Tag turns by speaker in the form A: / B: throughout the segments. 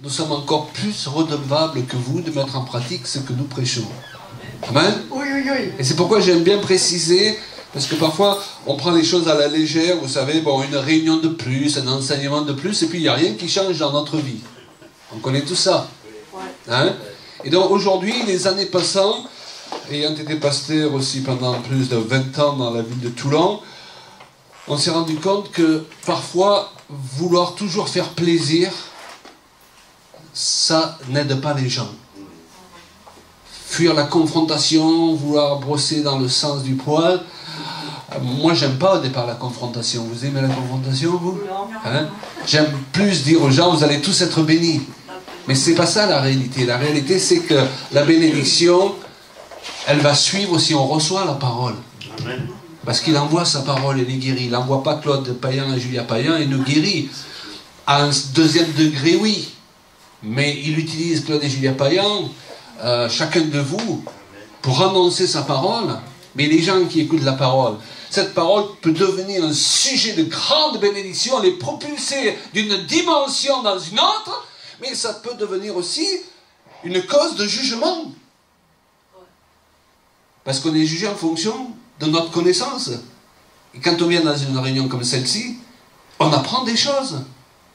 A: nous sommes encore plus redevables que vous de mettre en pratique ce que nous prêchons. Amen.
B: Oui, oui, oui.
A: Et c'est pourquoi j'aime bien préciser, parce que parfois on prend les choses à la légère, vous savez, bon, une réunion de plus, un enseignement de plus, et puis il n'y a rien qui change dans notre vie. On connaît tout ça. Hein? Et donc aujourd'hui, les années passant, ayant été pasteur aussi pendant plus de 20 ans dans la ville de Toulon, on s'est rendu compte que parfois, vouloir toujours faire plaisir, ça n'aide pas les gens. Fuir la confrontation, vouloir brosser dans le sens du poil. Moi, j'aime pas au départ la confrontation. Vous aimez la confrontation, vous? Hein? J'aime plus dire aux gens, vous allez tous être bénis. Mais c'est pas ça la réalité. La réalité, c'est que la bénédiction, elle va suivre si on reçoit la parole. Parce qu'il envoie sa parole et les guérit. Il n'envoie pas Claude Payen et Julia Payen et nous guérit. À un deuxième degré, oui. Mais il utilise Claude et Julia Payen, chacun de vous, pour annoncer sa parole. Mais les gens qui écoutent la parole, cette parole peut devenir un sujet de grande bénédiction, les propulser d'une dimension dans une autre, mais ça peut devenir aussi une cause de jugement. Parce qu'on est jugé en fonction de notre connaissance. Et quand on vient dans une réunion comme celle-ci, on apprend des choses.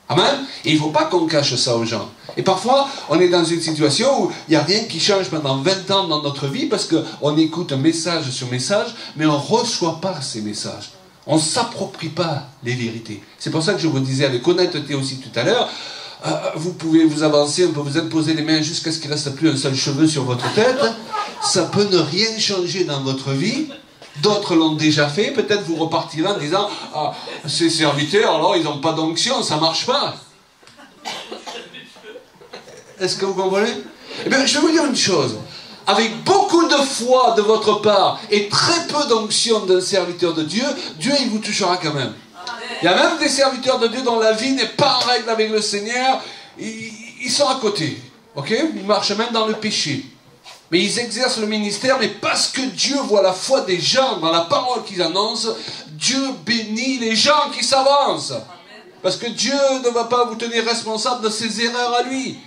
A: Amen. Et il ne faut pas qu'on cache ça aux gens. Et parfois, on est dans une situation où il n'y a rien qui change pendant 20 ans dans notre vie parce qu'on écoute un message sur message, mais on ne reçoit pas ces messages. On ne s'approprie pas les vérités. C'est pour ça que je vous disais avec honnêteté aussi tout à l'heure, vous pouvez vous avancer, on peut vous imposer les mains jusqu'à ce qu'il ne reste plus un seul cheveu sur votre tête. Ça peut ne rien changer dans votre vie. D'autres l'ont déjà fait. Peut-être vous repartirez en disant « Ah, ces serviteurs, alors, ils n'ont pas d'onction, ça ne marche pas. » Est-ce que vous comprenez? Eh bien, je vais vous dire une chose. Avec beaucoup de foi de votre part et très peu d'onction d'un serviteur de Dieu, Dieu, il vous touchera quand même. Il y a même des serviteurs de Dieu dont la vie n'est pas en règle avec le Seigneur. Ils sont à côté. Ok? Ils marchent même dans le péché. Mais ils exercent le ministère, mais parce que Dieu voit la foi des gens dans la parole qu'ils annoncent, Dieu bénit les gens qui s'avancent. Parce que Dieu ne va pas vous tenir responsable de ses erreurs à lui.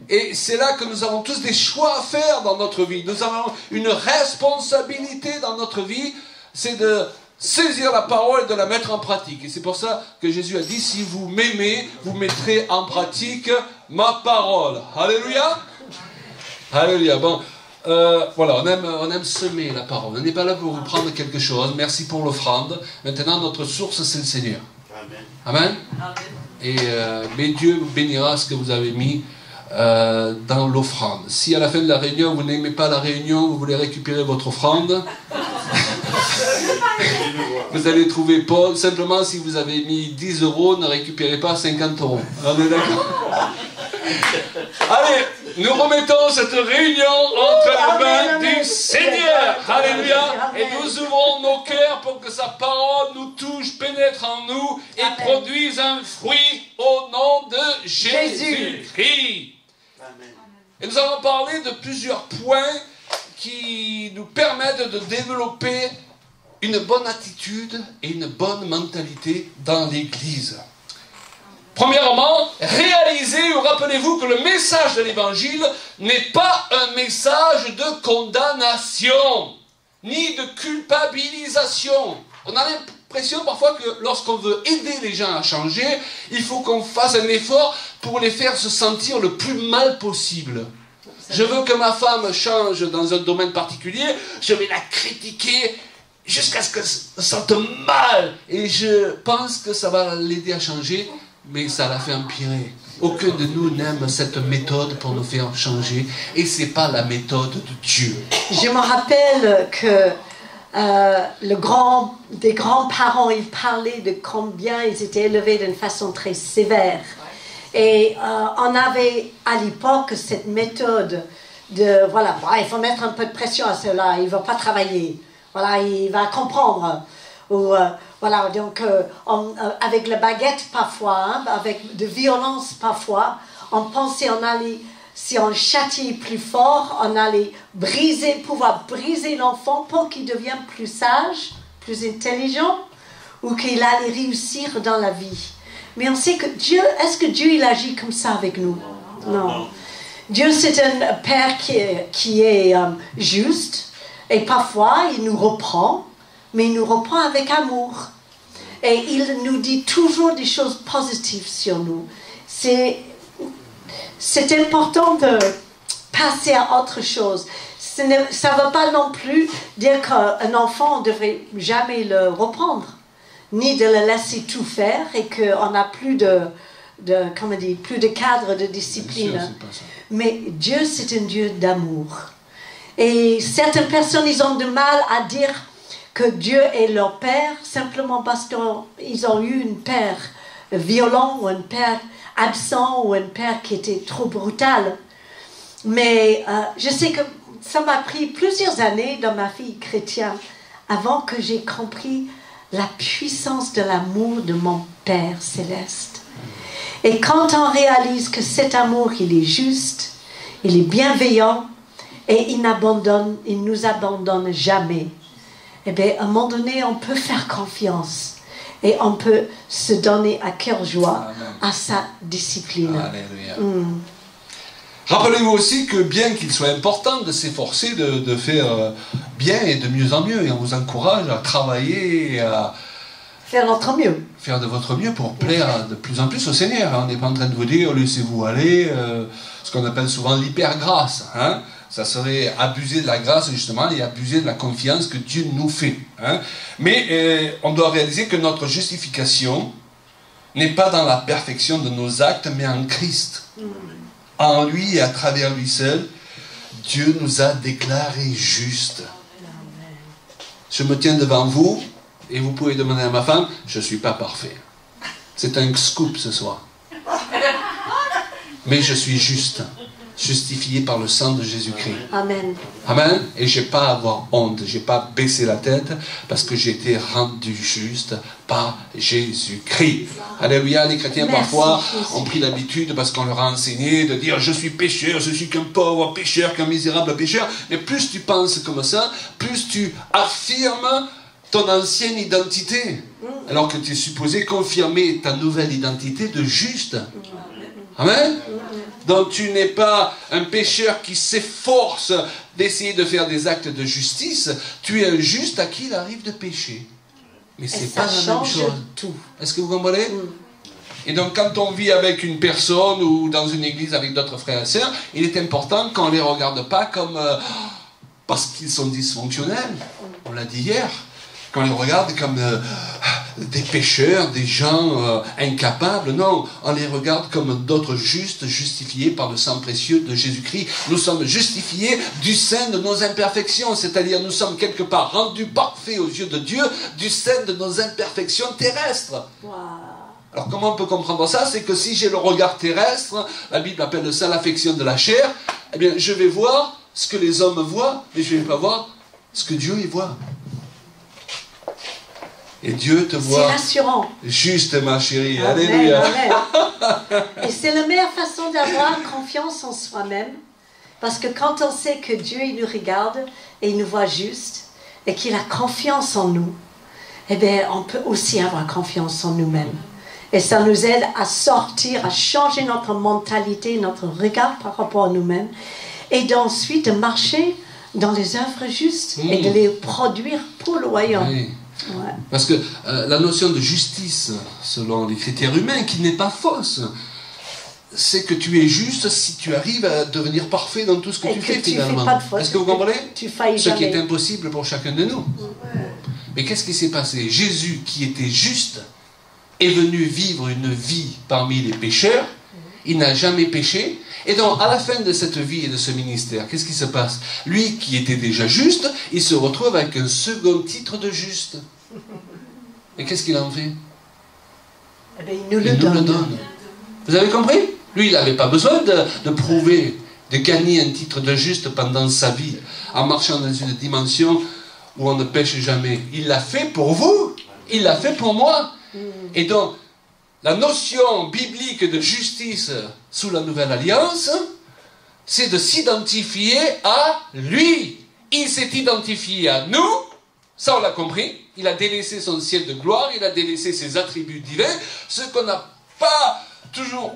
A: Et c'est là que nous avons tous des choix à faire dans notre vie. Nous avons une responsabilité dans notre vie, c'est de saisir la parole et de la mettre en pratique. Et c'est pour ça que Jésus a dit, si vous m'aimez, vous mettrez en pratique ma parole. Alléluia. Alléluia. Bon, voilà, on aime semer la parole. On n'est pas là pour vous prendre quelque chose. Merci pour l'offrande. Maintenant, notre source, c'est le Seigneur. Amen. Amen. Et mais Dieu bénira ce que vous avez mis dans l'offrande. Si à la fin de la réunion, vous n'aimez pas la réunion, vous voulez récupérer votre offrande, vous allez trouver Paul. Simplement, si vous avez mis 10 €, ne récupérez pas 50 €. On est d'accord? Allez, nous remettons cette réunion entre les mains du Seigneur. Alléluia. Et nous ouvrons nos cœurs pour que sa parole nous touche, pénètre en nous et produise un fruit au nom de Jésus-Christ. Et nous allons parler de plusieurs points qui nous permettent de développer une bonne attitude et une bonne mentalité dans l'Église. Premièrement, réalisez ou rappelez-vous que le message de l'Évangile n'est pas un message de condamnation, ni de culpabilisation. On a l'impression parfois que lorsqu'on veut aider les gens à changer, il faut qu'on fasse un effort pour les faire se sentir le plus mal possible. Je veux que ma femme change dans un domaine particulier, je vais la critiquer jusqu'à ce qu'elle se sente mal. Et je pense que ça va l'aider à changer, mais ça la fait empirer. Aucun de nous n'aime cette méthode pour nous faire changer. Et ce n'est pas la méthode de Dieu.
B: Je me rappelle que des grands-parents, ils parlaient de combien ils étaient élevés d'une façon très sévère. Et on avait à l'époque cette méthode de, voilà, il faut mettre un peu de pression à cela, il ne va pas travailler, voilà, il va comprendre. Ou, voilà, donc avec la baguette parfois, hein, avec de violence parfois, on pensait on allait, si on châtiait plus fort, on allait pouvoir briser l'enfant pour qu'il devienne plus sage, plus intelligent, ou qu'il allait réussir dans la vie. Mais on sait que Dieu, est-ce que Dieu il agit comme ça avec nous? Non. Dieu, c'est un Père qui est juste. Et parfois, il nous reprend, mais il nous reprend avec amour. Et il nous dit toujours des choses positives sur nous. C'est important de passer à autre chose. Ça ne veut pas non plus dire qu'un enfant, on ne devrait jamais le reprendre, ni de le laisser tout faire et qu'on n'a plus plus de cadre de discipline.
A: Bien sûr, c'est pas ça.
B: Mais Dieu, c'est un Dieu d'amour. Et certaines personnes, ils ont du mal à dire que Dieu est leur père simplement parce qu'ils ont eu un père violent ou un père absent ou un père qui était trop brutal. Mais je sais que ça m'a pris plusieurs années dans ma vie chrétienne avant que j'ai compris la puissance de l'amour de mon Père céleste. Et quand on réalise que cet amour, il est juste, il est bienveillant et il nous abandonne jamais, eh bien, à un moment donné, on peut faire confiance et on peut se donner à cœur joie à sa discipline.
A: Alléluia. Rappelez-vous aussi que bien qu'il soit important de s'efforcer de faire bien et de mieux en mieux, et on vous encourage à travailler et à
B: faire notre mieux.
A: Faire de votre mieux pour plaire de plus en plus au Seigneur. On n'est pas en train de vous dire, laissez-vous aller, ce qu'on appelle souvent l'hyper-grâce. Hein? Ça serait abuser de la grâce, justement, et abuser de la confiance que Dieu nous fait. Hein? Mais on doit réaliser que notre justification n'est pas dans la perfection de nos actes, mais en Christ. En lui et à travers lui seul, Dieu nous a déclarés justes. Je me tiens devant vous, et vous pouvez demander à ma femme, je ne suis pas parfait. C'est un scoop ce soir. Mais je suis juste, justifié par le sang de Jésus-Christ.
B: Amen.
A: Amen. Et je n'ai pas à avoir honte, je n'ai pas baissé la tête, parce que j'ai été rendu juste par Jésus-Christ. Alléluia, les chrétiens parfois ont pris l'habitude, parce qu'on leur a enseigné, de dire je suis pécheur, je suis qu'un pauvre pécheur, qu'un misérable pécheur. Mais plus tu penses comme ça, plus tu affirmes ton ancienne identité, alors que tu es supposé confirmer ta nouvelle identité de juste. Amen. Donc tu n'es pas un pécheur qui s'efforce d'essayer de faire des actes de justice, tu es un juste à qui il arrive de pécher. Mais c'est pas la même chose.
B: Tout.
A: Est-ce que vous comprenez? Et donc quand on vit avec une personne ou dans une église avec d'autres frères et sœurs, il est important qu'on ne les regarde pas comme parce qu'ils sont dysfonctionnels. On l'a dit hier. Qu'on les regarde comme des pécheurs, des gens incapables. Non, on les regarde comme d'autres justes, justifiés par le sang précieux de Jésus-Christ. Nous sommes justifiés du sein de nos imperfections, c'est-à-dire nous sommes quelque part rendus parfaits aux yeux de Dieu du sein de nos imperfections terrestres.
B: Wow.
A: Alors comment on peut comprendre ça? C'est que si j'ai le regard terrestre, la Bible appelle ça l'affection de la chair, eh bien je vais voir ce que les hommes voient, mais je ne vais pas voir ce que Dieu y voit. Et Dieu te voit
B: rassurant.
A: Juste, ma chérie.
B: Amen,
A: Alléluia.
B: amen. Et c'est la meilleure façon d'avoir confiance en soi-même. Parce que quand on sait que Dieu il nous regarde et il nous voit juste et qu'il a confiance en nous, eh bien, on peut aussi avoir confiance en nous-mêmes. Et ça nous aide à sortir, à changer notre mentalité, notre regard par rapport à nous-mêmes. Et d'ensuite de marcher dans les œuvres justes et de les produire pour le royaume.
A: Oui.
B: Ouais.
A: Parce que la notion de justice, selon les critères humains, qui n'est pas fausse, c'est que tu es juste si tu arrives à devenir parfait dans tout ce que tu fais finalement. Est-ce que vous comprenez? Ce qui est impossible pour chacun de nous. Ouais. Mais qu'est-ce qui s'est passé? Jésus, qui était juste, est venu vivre une vie parmi les pécheurs. Il n'a jamais péché. Et donc, à la fin de cette vie et de ce ministère, qu'est-ce qui se passe? Lui, qui était déjà juste, il se retrouve avec un second titre de juste. Et qu'est-ce qu'il en fait?
B: Eh bien, il nous le donne.
A: Vous avez compris? Lui, il n'avait pas besoin de prouver, de gagner un titre de juste pendant sa vie, en marchant dans une dimension où on ne pêche jamais. Il l'a fait pour vous. Il l'a fait pour moi. Et donc, la notion biblique de justice sous la Nouvelle Alliance, c'est de s'identifier à lui. Il s'est identifié à nous, ça on l'a compris, il a délaissé son ciel de gloire, il a délaissé ses attributs divins, ce qu'on n'a pas toujours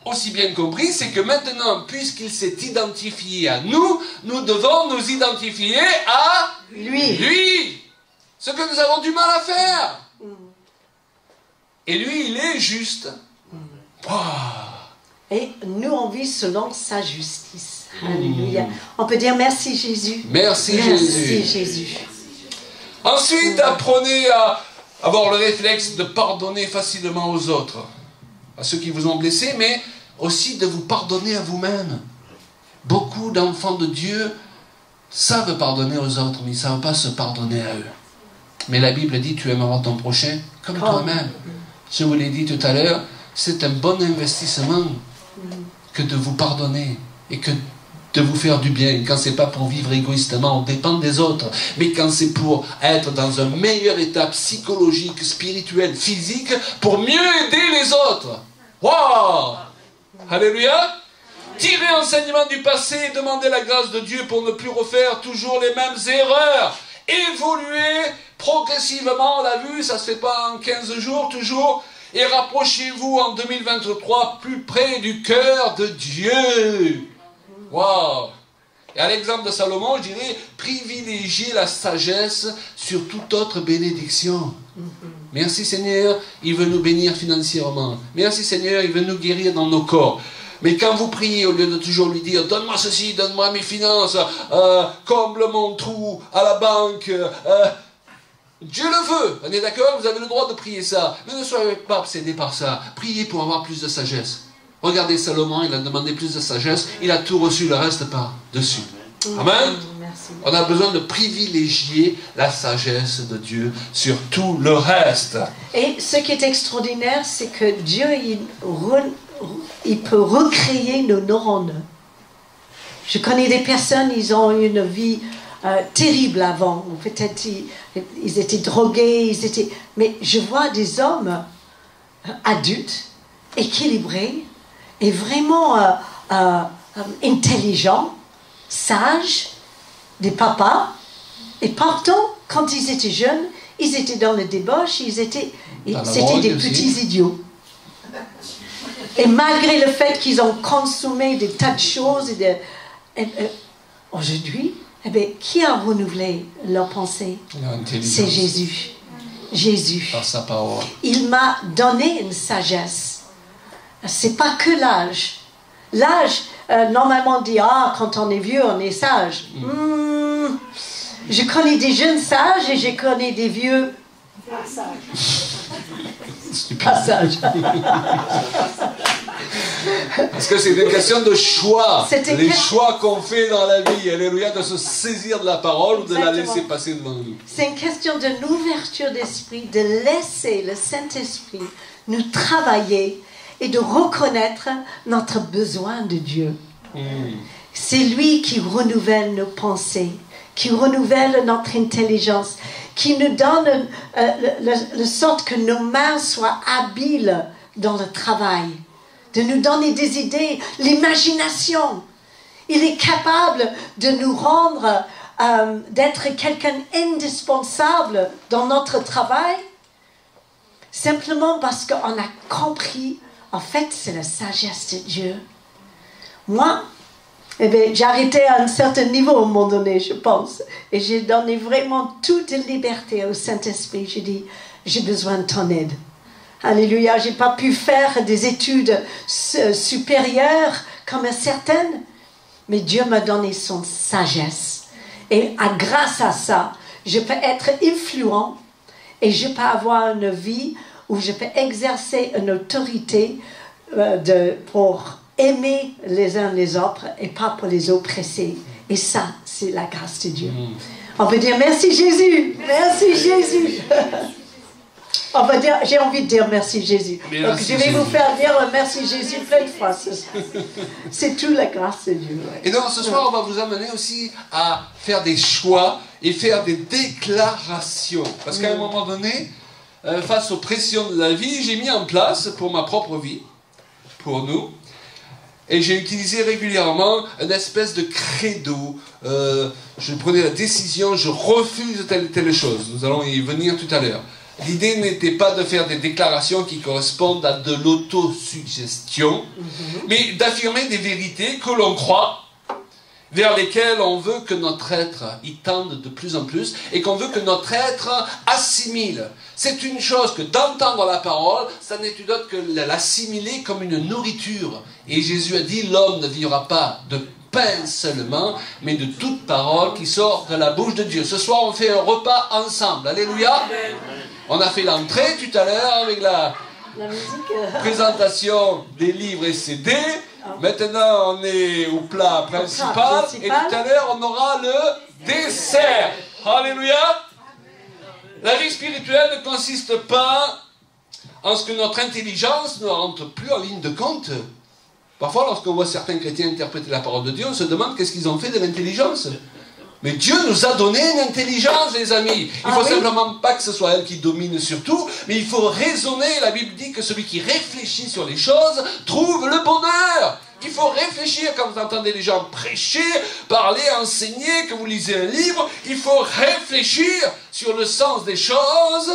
A: aussi bien compris, c'est que maintenant, puisqu'il s'est identifié à nous, nous devons nous identifier à lui. Ce que nous avons du mal à faire. Et lui, il est juste. Wow.
B: Et nous, on vit selon sa justice. Alléluia. On peut dire merci Jésus.
A: Merci
B: Jésus.
A: Ensuite, apprenez à avoir le réflexe de pardonner facilement aux autres. À ceux qui vous ont blessé, mais aussi de vous pardonner à vous-même. Beaucoup d'enfants de Dieu savent pardonner aux autres, mais ils ne savent pas se pardonner à eux. Mais la Bible dit, tu aimeras ton prochain comme toi-même. Je vous l'ai dit tout à l'heure, c'est un bon investissement que de vous pardonner et que de vous faire du bien. Quand ce n'est pas pour vivre égoïstement, on dépend des autres. Mais quand c'est pour être dans un meilleur état psychologique, spirituel, physique, pour mieux aider les autres. Wow! Alléluia! Tirez enseignement du passé et demandez la grâce de Dieu pour ne plus refaire toujours les mêmes erreurs. Évoluez progressivement, on l'a vu, ça ne se fait pas en 15 jours toujours. Et rapprochez-vous en 2023 plus près du cœur de Dieu. Wow! Et à l'exemple de Salomon, je dirais, privilégiez la sagesse sur toute autre bénédiction. Merci Seigneur, il veut nous bénir financièrement. Merci Seigneur, il veut nous guérir dans nos corps. Mais quand vous priez, au lieu de toujours lui dire, donne-moi ceci, donne-moi mes finances, comble mon trou à la banque, Dieu le veut, on est d'accord? Vous avez le droit de prier ça. Mais ne soyez pas obsédés par ça. Priez pour avoir plus de sagesse. Regardez Salomon, il a demandé plus de sagesse. Il a tout reçu, le reste par-dessus. Amen. On a besoin de privilégier la sagesse de Dieu sur tout le reste.
B: Et ce qui est extraordinaire, c'est que Dieu, il peut recréer nos neurones. Je connais des personnes, ils ont une vie terrible avant. Peut-être ils étaient drogués, mais je vois des hommes adultes, équilibrés et vraiment intelligents, sages, des papas. Et pourtant, quand ils étaient jeunes, ils étaient dans le débauche, c'était des petits idiots. Et malgré le fait qu'ils ont consommé des tas de choses, aujourd'hui, qui a renouvelé leur pensée? C'est Jésus. Jésus.
A: Par sa parole.
B: Il m'a donné une sagesse. C'est pas que l'âge. L'âge, normalement, on dit, quand on est vieux, on est sage. Je connais des jeunes sages et je connais des vieux pas sages.
A: Parce que c'est une question de choix. Les choix qu'on fait dans la vie. Alléluia, de se saisir de la parole ou de la laisser passer devant nous.
B: C'est une question de l'ouverture d'esprit, de laisser le Saint-Esprit nous travailler et de reconnaître notre besoin de Dieu. C'est lui qui renouvelle nos pensées, qui renouvelle notre intelligence, qui nous donne le sorte que nos mains soient habiles dans le travail, de nous donner des idées, l'imagination. Il est capable de nous rendre, d'être quelqu'un d'indispensable dans notre travail, simplement parce qu'on a compris, en fait, c'est la sagesse de Dieu. Moi, j'ai arrêté à un certain niveau à un moment donné, je pense. Et j'ai donné vraiment toute liberté au Saint-Esprit. J'ai dit, j'ai besoin de ton aide. Alléluia, je n'ai pas pu faire des études supérieures comme certaines, mais Dieu m'a donné son sagesse. Et grâce à ça, je peux être influent et je peux avoir une vie où je peux exercer une autorité pour aimer les uns les autres et pas pour les oppresser. Et ça, c'est la grâce de Dieu. On peut dire merci Jésus, merci Jésus. On va dire, j'ai envie de dire merci Jésus.
A: Merci
B: donc je vais vous faire dire merci Jésus plein de fois. C'est tout la grâce de Dieu.
A: Et donc ce soir, on va vous amener aussi à faire des choix et faire des déclarations. Parce qu'à un moment donné, face aux pressions de la vie, j'ai mis en place pour ma propre vie, pour nous, et j'ai utilisé régulièrement une espèce de credo. Je prenais la décision, je refuse telle et telle chose. Nous allons y venir tout à l'heure. L'idée n'était pas de faire des déclarations qui correspondent à de l'autosuggestion, mais d'affirmer des vérités que l'on croit, vers lesquelles on veut que notre être y tende de plus en plus, et qu'on veut que notre être assimile. C'est une chose que d'entendre la parole, ça n'est une autre que l'assimiler comme une nourriture. Et Jésus a dit, l'homme ne vivra pas de pain seulement, mais de toute parole qui sort de la bouche de Dieu. Ce soir, on fait un repas ensemble. Alléluia. On a fait l'entrée tout à l'heure avec la
B: musique,
A: présentation des livres et CD. Maintenant, on est au plat principal. Et tout à l'heure, on aura le dessert. Alléluia. La vie spirituelle ne consiste pas en ce que notre intelligence ne rentre plus en ligne de compte. Parfois, lorsqu'on voit certains chrétiens interpréter la parole de Dieu, on se demande qu'est-ce qu'ils ont fait de l'intelligence. Mais Dieu nous a donné une intelligence, les amis. Il ne faut simplement pas que ce soit elle qui domine sur tout, mais il faut raisonner. La Bible dit que celui qui réfléchit sur les choses trouve le bonheur. Il faut réfléchir quand vous entendez les gens prêcher, parler, enseigner, que vous lisez un livre. Il faut réfléchir sur le sens des choses.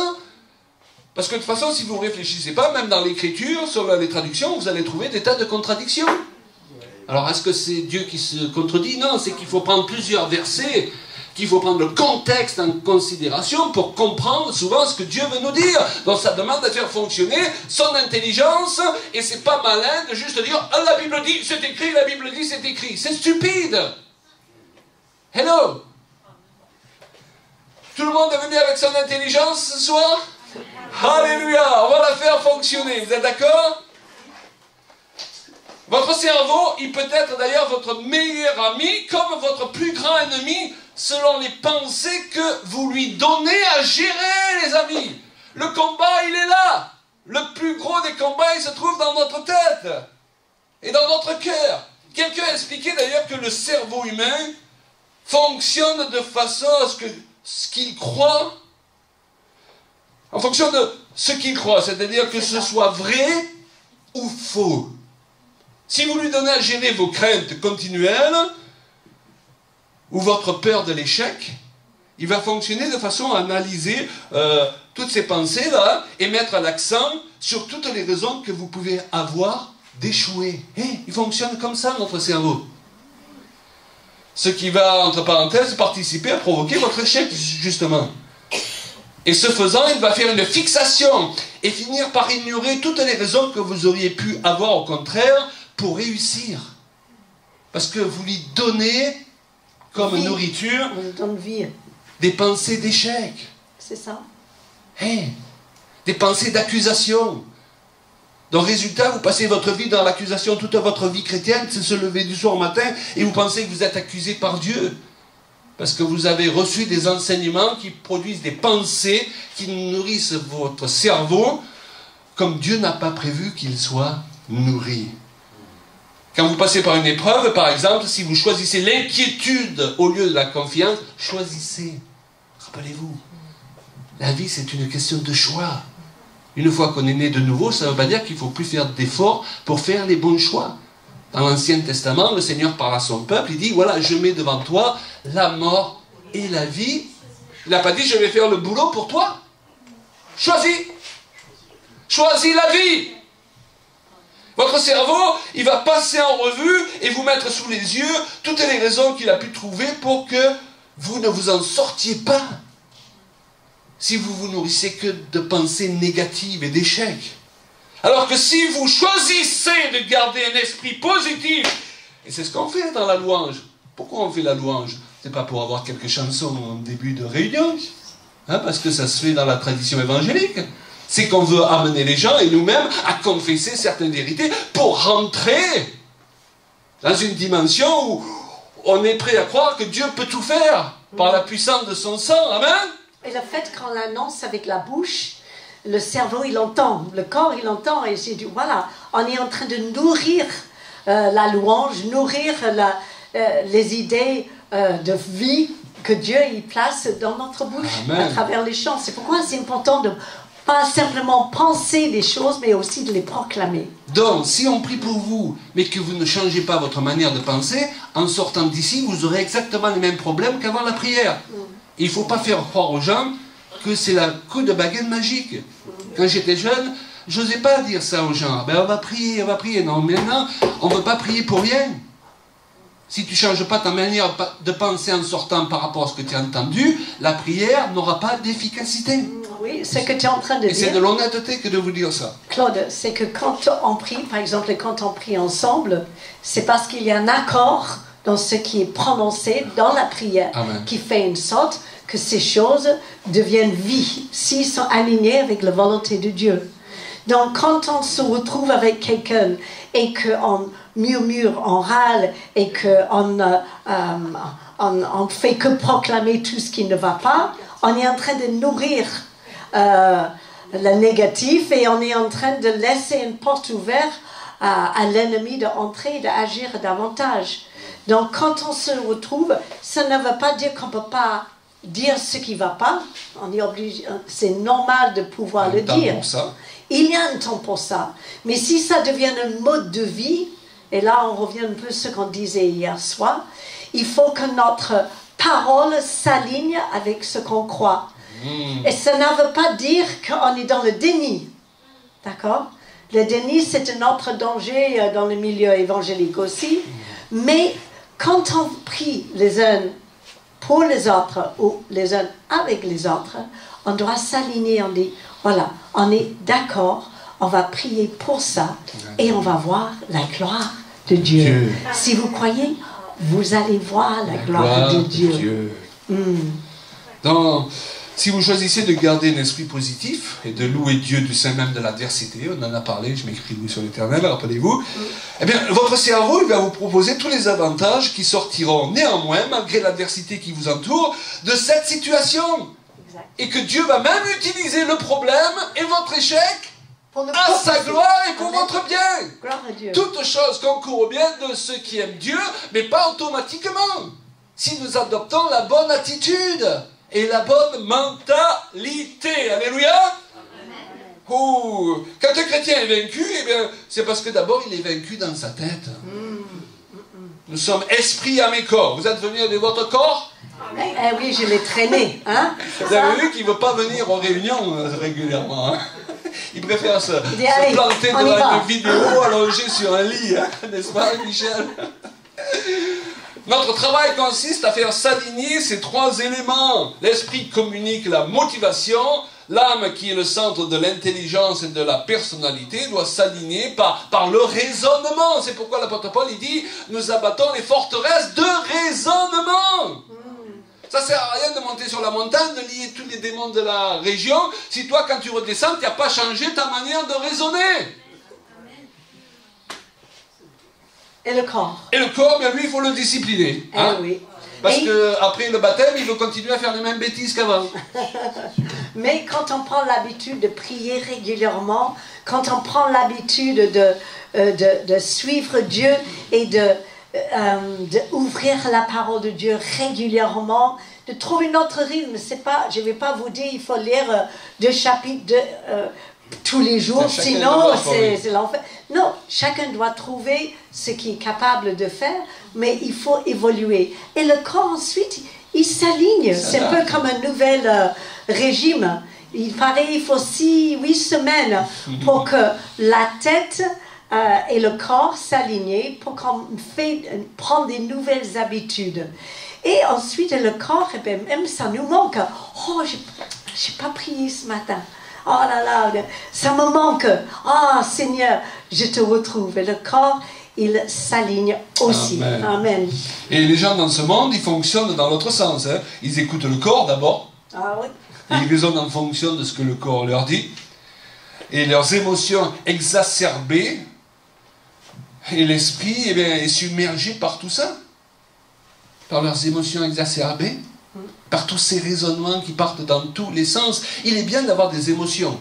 A: Parce que de toute façon, si vous ne réfléchissez pas, même dans l'écriture, sur les traductions, vous allez trouver des tas de contradictions. Alors, est-ce que c'est Dieu qui se contredit? Non, c'est qu'il faut prendre plusieurs versets, qu'il faut prendre le contexte en considération pour comprendre souvent ce que Dieu veut nous dire. Donc, ça demande de faire fonctionner son intelligence, et c'est pas malin de juste dire « Ah, la Bible dit, c'est écrit, la Bible dit, c'est écrit ». C'est stupide. Hello. Tout le monde est venu avec son intelligence ce soir? Alléluia. On va la faire fonctionner. Vous êtes d'accord? Votre cerveau, il peut être d'ailleurs votre meilleur ami, comme votre plus grand ennemi, selon les pensées que vous lui donnez à gérer, les amis. Le combat, il est là. Le plus gros des combats, il se trouve dans notre tête et dans notre cœur. Quelqu'un a expliqué d'ailleurs que le cerveau humain fonctionne de façon à ce que ce qu'il croit, en fonction de ce qu'il croit, c'est-à-dire que ce soit vrai ou faux. Si vous lui donnez à gérer vos craintes continuelles, ou votre peur de l'échec, il va fonctionner de façon à analyser toutes ces pensées-là et mettre l'accent sur toutes les raisons que vous pouvez avoir d'échouer. Il fonctionne comme ça, notre cerveau. Ce qui va, entre parenthèses, participer à provoquer votre échec, justement. Et ce faisant, il va faire une fixation et finir par ignorer toutes les raisons que vous auriez pu avoir, au contraire, pour réussir. Parce que vous lui donnez comme nourriture des pensées d'échec.
B: C'est ça.
A: Des pensées d'accusation. Donc, résultat, vous passez votre vie dans l'accusation, toute votre vie chrétienne, c'est se lever du soir au matin et vous pensez que vous êtes accusé par Dieu. Parce que vous avez reçu des enseignements qui produisent des pensées qui nourrissent votre cerveau comme Dieu n'a pas prévu qu'il soit nourri. Quand vous passez par une épreuve, par exemple, si vous choisissez l'inquiétude au lieu de la confiance, choisissez. Rappelez-vous, la vie c'est une question de choix. Une fois qu'on est né de nouveau, ça ne veut pas dire qu'il ne faut plus faire d'efforts pour faire les bons choix. Dans l'Ancien Testament, le Seigneur parle à son peuple, il dit, voilà, je mets devant toi la mort et la vie. Il n'a pas dit, je vais faire le boulot pour toi. Choisis. Choisis la vie. Votre cerveau, il va passer en revue et vous mettre sous les yeux toutes les raisons qu'il a pu trouver pour que vous ne vous en sortiez pas. Si vous vous nourrissez que de pensées négatives et d'échecs. Alors que si vous choisissez de garder un esprit positif, et c'est ce qu'on fait dans la louange. Pourquoi on fait la louange? C'est pas pour avoir quelques chansons en début de réunion, parce que ça se fait dans la tradition évangélique. C'est qu'on veut amener les gens et nous-mêmes à confesser certaines vérités pour rentrer dans une dimension où on est prêt à croire que Dieu peut tout faire par la puissance de son sang. Amen.
B: Et le fait qu'on l'annonce avec la bouche, le cerveau, il entend, le corps, il entend. Et j'ai dit, voilà, on est en train de nourrir la louange, nourrir les idées de vie que Dieu y place dans notre bouche. Amen. À travers les chants. C'est pourquoi c'est important de pas simplement penser les choses, mais aussi de les proclamer.
A: Donc, si on prie pour vous, mais que vous ne changez pas votre manière de penser, en sortant d'ici, vous aurez exactement les mêmes problèmes qu'avant la prière. Il ne faut pas faire croire aux gens que c'est la coup de baguette magique. Quand j'étais jeune, je n'osais pas dire ça aux gens. Ben, on va prier, on va prier. Non, maintenant, on ne veut pas prier pour rien. Si tu ne changes pas ta manière de penser en sortant par rapport à ce que tu as entendu, la prière n'aura pas d'efficacité.
B: Oui, ce que tu es en train de
A: Et
B: dire.
A: c'est de l'honnêteté que de vous dire ça.
B: Claude, c'est que quand on prie, par exemple, quand on prie ensemble, c'est parce qu'il y a un accord dans ce qui est prononcé dans la prière.
A: Amen.
B: Qui fait une sorte que ces choses deviennent vie, s'ils sont alignés avec la volonté de Dieu. Donc, quand on se retrouve avec quelqu'un et qu'on murmure, on râle et qu'on on fait que proclamer tout ce qui ne va pas, on est en train de nourrir le négatif et on est en train de laisser une porte ouverte à l'ennemi d'entrer et d'agir davantage. Donc, quand on se retrouve, ça ne veut pas dire qu'on ne peut pas dire ce qui ne va pas. On est obligé, c'est normal de pouvoir le dire.
A: Pour ça.
B: Il y a un temps pour ça. Mais si ça devient un mode de vie, et là on revient un peu à ce qu'on disait hier soir, il faut que notre parole s'aligne avec ce qu'on croit. Et ça ne veut pas dire qu'on est dans le déni. D'accord? Le déni, c'est un autre danger dans le milieu évangélique aussi. Mais quand on prie les uns pour les autres ou les uns avec les autres, on doit s'aligner, on dit, voilà, on est d'accord, on va prier pour ça et on va voir la gloire de Dieu. Si vous croyez, vous allez voir la gloire de Dieu.
A: Donc, si vous choisissez de garder un esprit positif et de louer Dieu du sein même de l'adversité, on en a parlé, je m'écris loué sur l'Éternel, rappelez-vous, eh bien, votre cerveau il va vous proposer tous les avantages qui sortiront néanmoins, malgré l'adversité qui vous entoure, de cette situation. Exact. Et que Dieu va même utiliser le problème et votre échec à sa gloire et pour votre bien.
B: Gloire à Dieu.
A: Toutes choses concourent au bien de ceux qui aiment Dieu, mais pas automatiquement. Si nous adoptons la bonne attitude et la bonne mentalité. Alléluia. Quand un chrétien est vaincu, eh bien, c'est parce que d'abord il est vaincu dans sa tête. Nous sommes esprit, âme et corps. Vous êtes venu avec votre corps?
B: Oui, je l'ai traîné. Hein?
A: Vous avez vu qu'il ne veut pas venir aux réunions régulièrement. Hein? Il préfère se planter devant une vidéo allongé sur un lit. Hein? N'est-ce pas, Michel? Notre travail consiste à faire s'aligner ces trois éléments. L'esprit communique la motivation, l'âme qui est le centre de l'intelligence et de la personnalité doit s'aligner par le raisonnement. C'est pourquoi l'apôtre Paul il dit, nous abattons les forteresses de raisonnement. Ça ne sert à rien de monter sur la montagne, de lier tous les démons de la région, si toi quand tu redescends, tu n'as pas changé ta manière de raisonner.
B: Et le corps.
A: Et le corps, bien lui, il faut le discipliner. Hein?
B: Oui.
A: Parce qu'après le baptême, il veut continuer à faire les mêmes bêtises qu'avant.
B: Mais quand on prend l'habitude de prier régulièrement, quand on prend l'habitude de suivre Dieu et d'ouvrir la parole de Dieu régulièrement, de trouver notre rythme, c'est pas, je ne vais pas vous dire, il faut lire 2 chapitres tous les jours, sinon c'est l'enfer. Non, chacun doit trouver ce qu'il est capable de faire, mais il faut évoluer. Et le corps ensuite, il s'aligne. C'est un peu comme un nouvel régime. Il paraît il faut 6-8 semaines pour que la tête et le corps s'alignent, pour qu'on prenne des nouvelles habitudes. Et ensuite, le corps, et bien, même ça nous manque. Oh, j'ai pas prié ce matin. Oh là là, ça me manque. Ah, Seigneur, je te retrouve. Et le corps, il s'aligne aussi.
A: Amen.
B: Amen.
A: Et les gens dans ce monde, ils fonctionnent dans l'autre sens. Hein. Ils écoutent le corps d'abord.
B: Ah oui.
A: Et ils raisonnent en fonction de ce que le corps leur dit. Et leurs émotions exacerbées. Et l'esprit eh bien, est submergé par tout ça. Par leurs émotions exacerbées. Par tous ces raisonnements qui partent dans tous les sens. Il est bien d'avoir des émotions.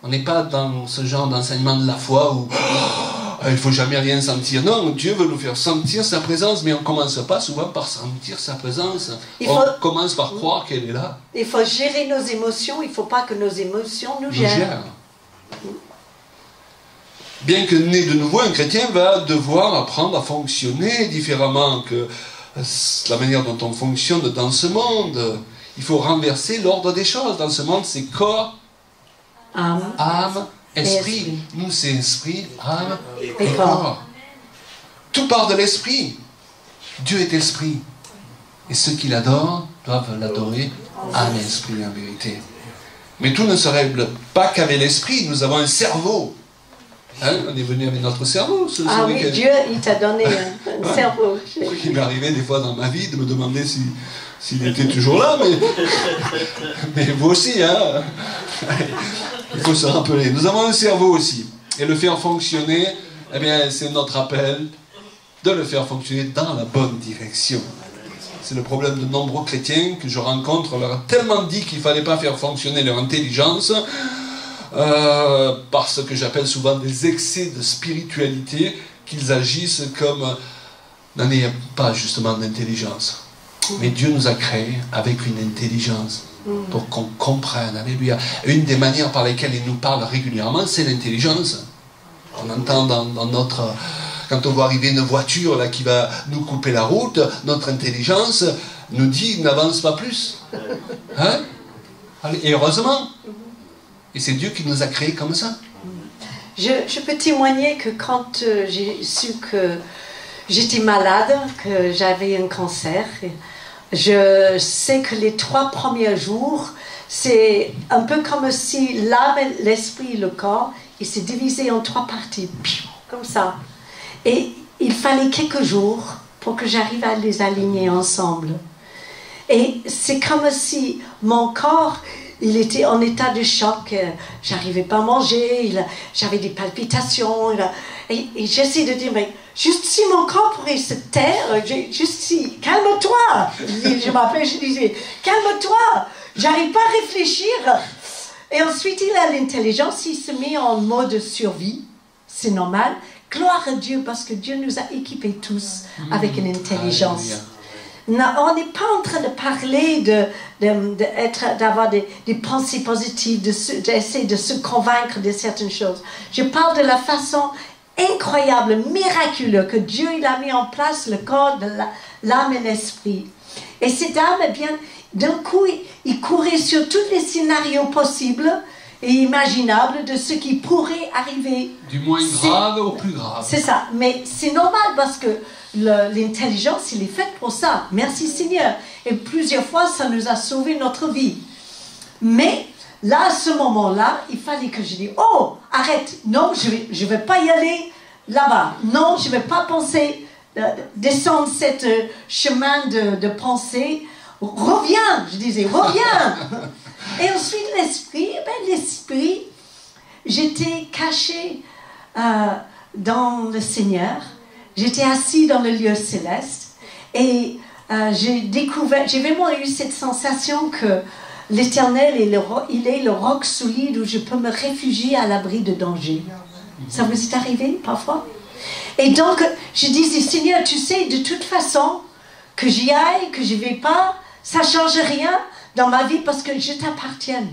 A: On n'est pas dans ce genre d'enseignement de la foi où il ne faut jamais rien sentir. Non, Dieu veut nous faire sentir sa présence, mais on ne commence pas souvent par sentir sa présence. On commence par croire qu'elle est là.
B: Il faut gérer nos émotions, il ne faut pas que nos émotions nous gèrent.
A: Bien que né de nouveau, un chrétien va devoir apprendre à fonctionner différemment que la manière dont on fonctionne dans ce monde. Il faut renverser l'ordre des choses. Dans ce monde, c'est corps, âme, esprit. Nous, c'est esprit, âme et corps. Tout part de l'esprit. Dieu est esprit. Et ceux qui l'adorent doivent l'adorer en esprit, en vérité. Mais tout ne se règle pas qu'avec l'esprit. Nous avons un cerveau. Hein? On est venu avec notre cerveau.
B: Ah oui, Dieu, il t'a donné un cerveau.
A: Il m'est arrivé des fois dans ma vie de me demander s'il était toujours là, mais vous aussi, hein. Il faut se rappeler. Nous avons un cerveau aussi. Et le faire fonctionner, eh bien, c'est notre appel de le faire fonctionner dans la bonne direction. C'est le problème de nombreux chrétiens que je rencontre. On leur a tellement dit qu'il ne fallait pas faire fonctionner leur intelligence, parce que j'appelle souvent des excès de spiritualité, qu'ils agissent comme n'en ayant pas justement d'intelligence. Mais Dieu nous a créés avec une intelligence pour qu'on comprenne. Alléluia. Une des manières par lesquelles il nous parle régulièrement, c'est l'intelligence. On entend dans notre... Quand on voit arriver une voiture là, qui va nous couper la route, notre intelligence nous dit n'avance pas plus. Hein? Et heureusement. Et c'est Dieu qui nous a créés comme ça.
B: Je peux témoigner que quand j'ai su que j'étais malade, que j'avais un cancer, je sais que les 3 premiers jours, c'est un peu comme si l'âme, l'esprit et le corps, ils s'est divisé en 3 parties, comme ça. Et il fallait quelques jours pour que j'arrive à les aligner ensemble. Et c'est comme si mon corps, il était en état de choc. J'arrivais pas à manger, j'avais des palpitations. Et j'essaie de dire, mais juste si mon corps pourrait se taire, juste si, calme-toi. Je m'appelais, je disais, calme-toi, j'arrive pas à réfléchir. Et ensuite, il a l'intelligence, il se met en mode survie, c'est normal. Gloire à Dieu, parce que Dieu nous a équipés tous avec une intelligence. Non, on n'est pas en train de parler d'avoir des pensées positives, d'essayer de se convaincre de certaines choses. Je parle de la façon incroyable, miraculeuse que Dieu il a mis en place le corps de l'âme et l'esprit. Et cette âme, eh bien, d'un coup, il courait sur tous les scénarios possibles et imaginables de ce qui pourrait arriver.
A: Du moins grave au plus grave.
B: C'est ça, mais c'est normal parce que l'intelligence, il est faite pour ça. Merci Seigneur. Et plusieurs fois, ça nous a sauvé notre vie. Mais là, à ce moment-là, il fallait que je dise, oh, arrête, non, je vais pas y aller là-bas. Non, je vais pas penser, descendre ce chemin de pensée. Reviens, je disais, reviens. Et ensuite, l'esprit, j'étais cachée dans le Seigneur. J'étais assis dans le lieu céleste. Et j'ai vraiment eu cette sensation que l'Éternel, il est le roc solide où je peux me réfugier à l'abri de danger. Ça vous est arrivé parfois? Et donc, je disais, Seigneur, tu sais, de toute façon, que j'y aille, que je ne vais pas, ça ne change rien dans ma vie parce que je t'appartiens.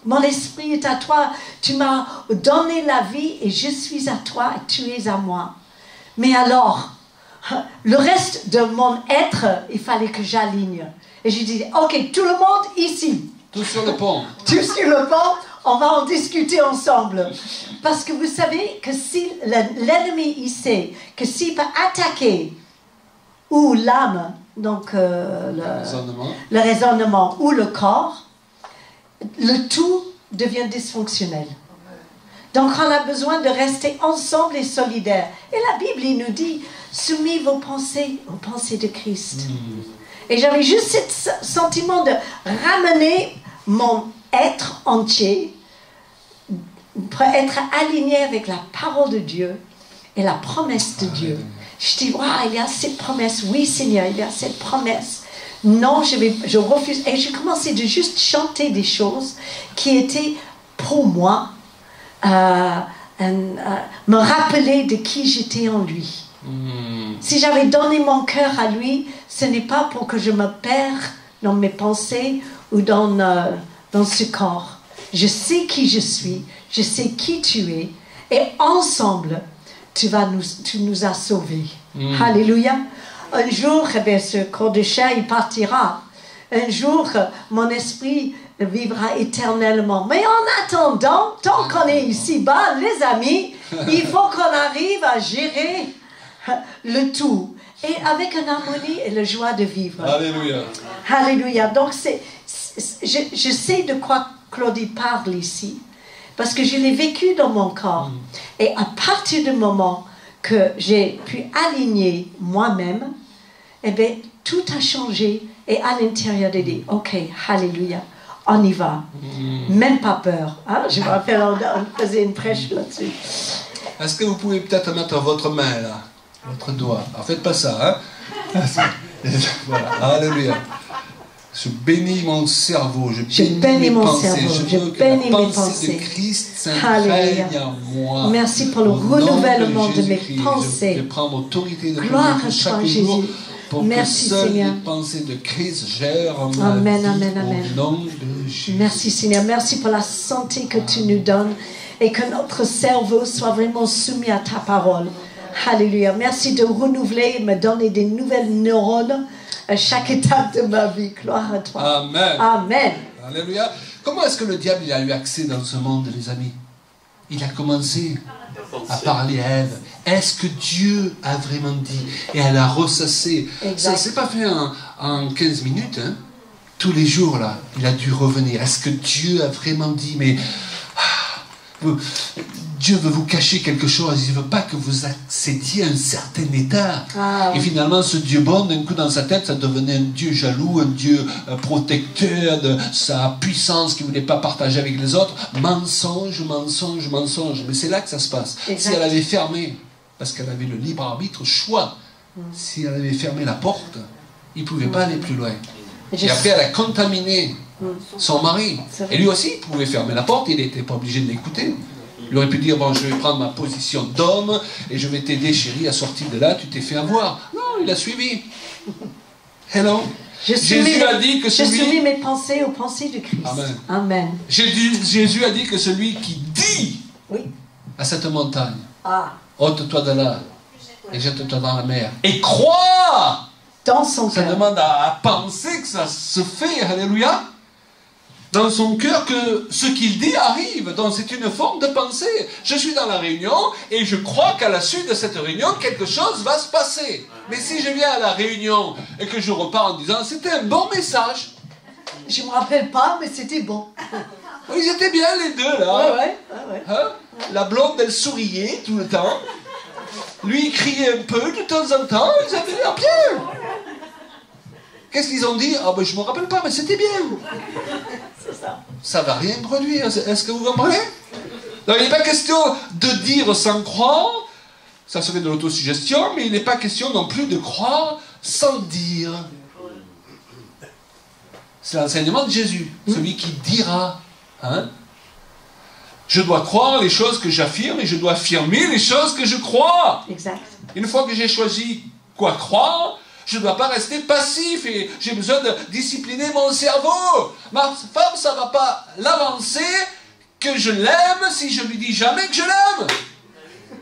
B: Mon esprit est à toi. Tu m'as donné la vie et je suis à toi et tu es à moi. Mais alors, le reste de mon être, il fallait que j'aligne. Et je disais, ok, tout le monde ici.
A: Tout sur le pont.
B: Tout sur le pont, on va en discuter ensemble. Parce que vous savez que si l'ennemi, il sait que s'il peut attaquer ou l'âme, donc le raisonnement ou le corps, le tout devient dysfonctionnel. Donc on a besoin de rester ensemble et solidaires. Et la Bible, il nous dit, soumis vos pensées aux pensées de Christ. Et j'avais juste ce sentiment de ramener mon être entier pour être aligné avec la parole de Dieu et la promesse de Dieu. Je dis, waouh, il y a cette promesse. Oui, Seigneur, il y a cette promesse. Non, je refuse. Et je commençais de juste chanter des choses qui étaient pour moi, me rappeler de qui j'étais en lui. Si j'avais donné mon cœur à lui, ce n'est pas pour que je me perde dans mes pensées ou dans ce corps. Je sais qui je suis, je sais qui tu es, et ensemble, tu nous as sauvés. Alléluia. Un jour, ce corps de chair, il partira. un jour, mon esprit vivra éternellement. Mais en attendant, tant qu'on est ici-bas, les amis, il faut qu'on arrive à gérer le tout. Et avec une harmonie et la joie de vivre.
A: Alléluia.
B: Alléluia. Donc, je sais de quoi Claudie parle ici. Parce que je l'ai vécu dans mon corps. Et à partir du moment que j'ai pu aligner moi-même, eh bien, tout a changé. Et à l'intérieur, j'ai dit, OK, alléluia, on y va. Même pas peur. Hein? Je me rappelle, on faisait une prêche là-dessus.
A: Est-ce que vous pouvez peut-être mettre votre main là, votre doigt? Alors faites pas ça, hein? Voilà, alléluia. Je bénis mon cerveau, je bénis mes pensées, je veux que la pensée de Christ s'imprègne en moi.
B: Merci pour le renouvellement de mes pensées.
A: Je prends l'autorité de
B: Gloire à toi,
A: chaque
B: Jésus.
A: jour pour
B: Merci,
A: que seules
B: Seigneur.
A: les pensées de Christ gèrent en
B: Amen,
A: ma vie,
B: amen, amen.
A: au nom de Jésus.
B: Merci, Seigneur. Merci pour la santé que tu nous donnes et que notre cerveau soit vraiment soumis à ta parole. Alléluia. Merci de renouveler et me donner des nouvelles neurones à chaque étape de ma vie. Gloire à toi.
A: Amen.
B: Amen.
A: Alléluia. Comment est-ce que le diable il a eu accès dans ce monde, les amis? Il a commencé à parler à Ève. Est-ce que Dieu a vraiment dit? Et elle a ressassé.
B: Exact.
A: Ça ne s'est pas fait en 15 minutes. Hein? Tous les jours, là, il a dû revenir. Est-ce que Dieu a vraiment dit? Mais Dieu veut vous cacher quelque chose. Il ne veut pas que vous accédiez à un certain état.
B: Ah,
A: Et finalement, ce Dieu bon, d'un coup, dans sa tête, ça devenait un Dieu jaloux, un Dieu protecteur de sa puissance qu'il ne voulait pas partager avec les autres. Mensonge, mensonge, mensonge. Mais c'est là que ça se passe.
B: Exact.
A: Si elle avait fermé, parce qu'elle avait le libre arbitre, choix, si elle avait fermé la porte, il ne pouvait pas aller plus loin. Et après, elle a contaminé son mari. Et lui aussi, il pouvait fermer la porte, il n'était pas obligé de l'écouter. Il aurait pu dire, bon, je vais prendre ma position d'homme et je vais t'aider, chérie, à sortir de là, tu t'es fait avoir. Non, il a suivi. Hello. Jésus a dit que
B: je
A: celui...
B: soumis mes pensées aux pensées de Christ.
A: Amen.
B: Amen.
A: Jésus a dit que celui qui dit à cette montagne, ôte-toi de là et jette-toi dans la mer. Et crois
B: dans son
A: ça
B: cœur.
A: demande à penser que ça se fait, alléluia, dans son cœur que ce qu'il dit arrive. Donc c'est une forme de pensée. Je suis dans la réunion et je crois qu'à la suite de cette réunion, quelque chose va se passer. Mais si je viens à la réunion et que je repars en disant c'était un bon message.
B: Je ne me rappelle pas, mais c'était bon.
A: Ils étaient bien les deux là.
B: Ouais.
A: Hein? La blonde, elle souriait tout le temps. Lui, il criait un peu de temps en temps. Ils avaient l'air bien. Qu'est-ce qu'ils ont dit? Ah ben je me rappelle pas, mais c'était bien.
B: C'est ça.
A: Ça va rien produire. Est-ce que vous comprenez? Donc il n'est pas question de dire sans croire. Ça serait de l'autosuggestion, mais il n'est pas question non plus de croire sans dire. C'est l'enseignement de Jésus, celui qui dira. Hein? Je dois croire les choses que j'affirme et je dois affirmer les choses que je crois.
B: Exact.
A: Une fois que j'ai choisi quoi croire, je ne dois pas rester passif et j'ai besoin de discipliner mon cerveau. Ma femme, ça ne va pas l'avancer que je l'aime si je lui dis jamais que je l'aime.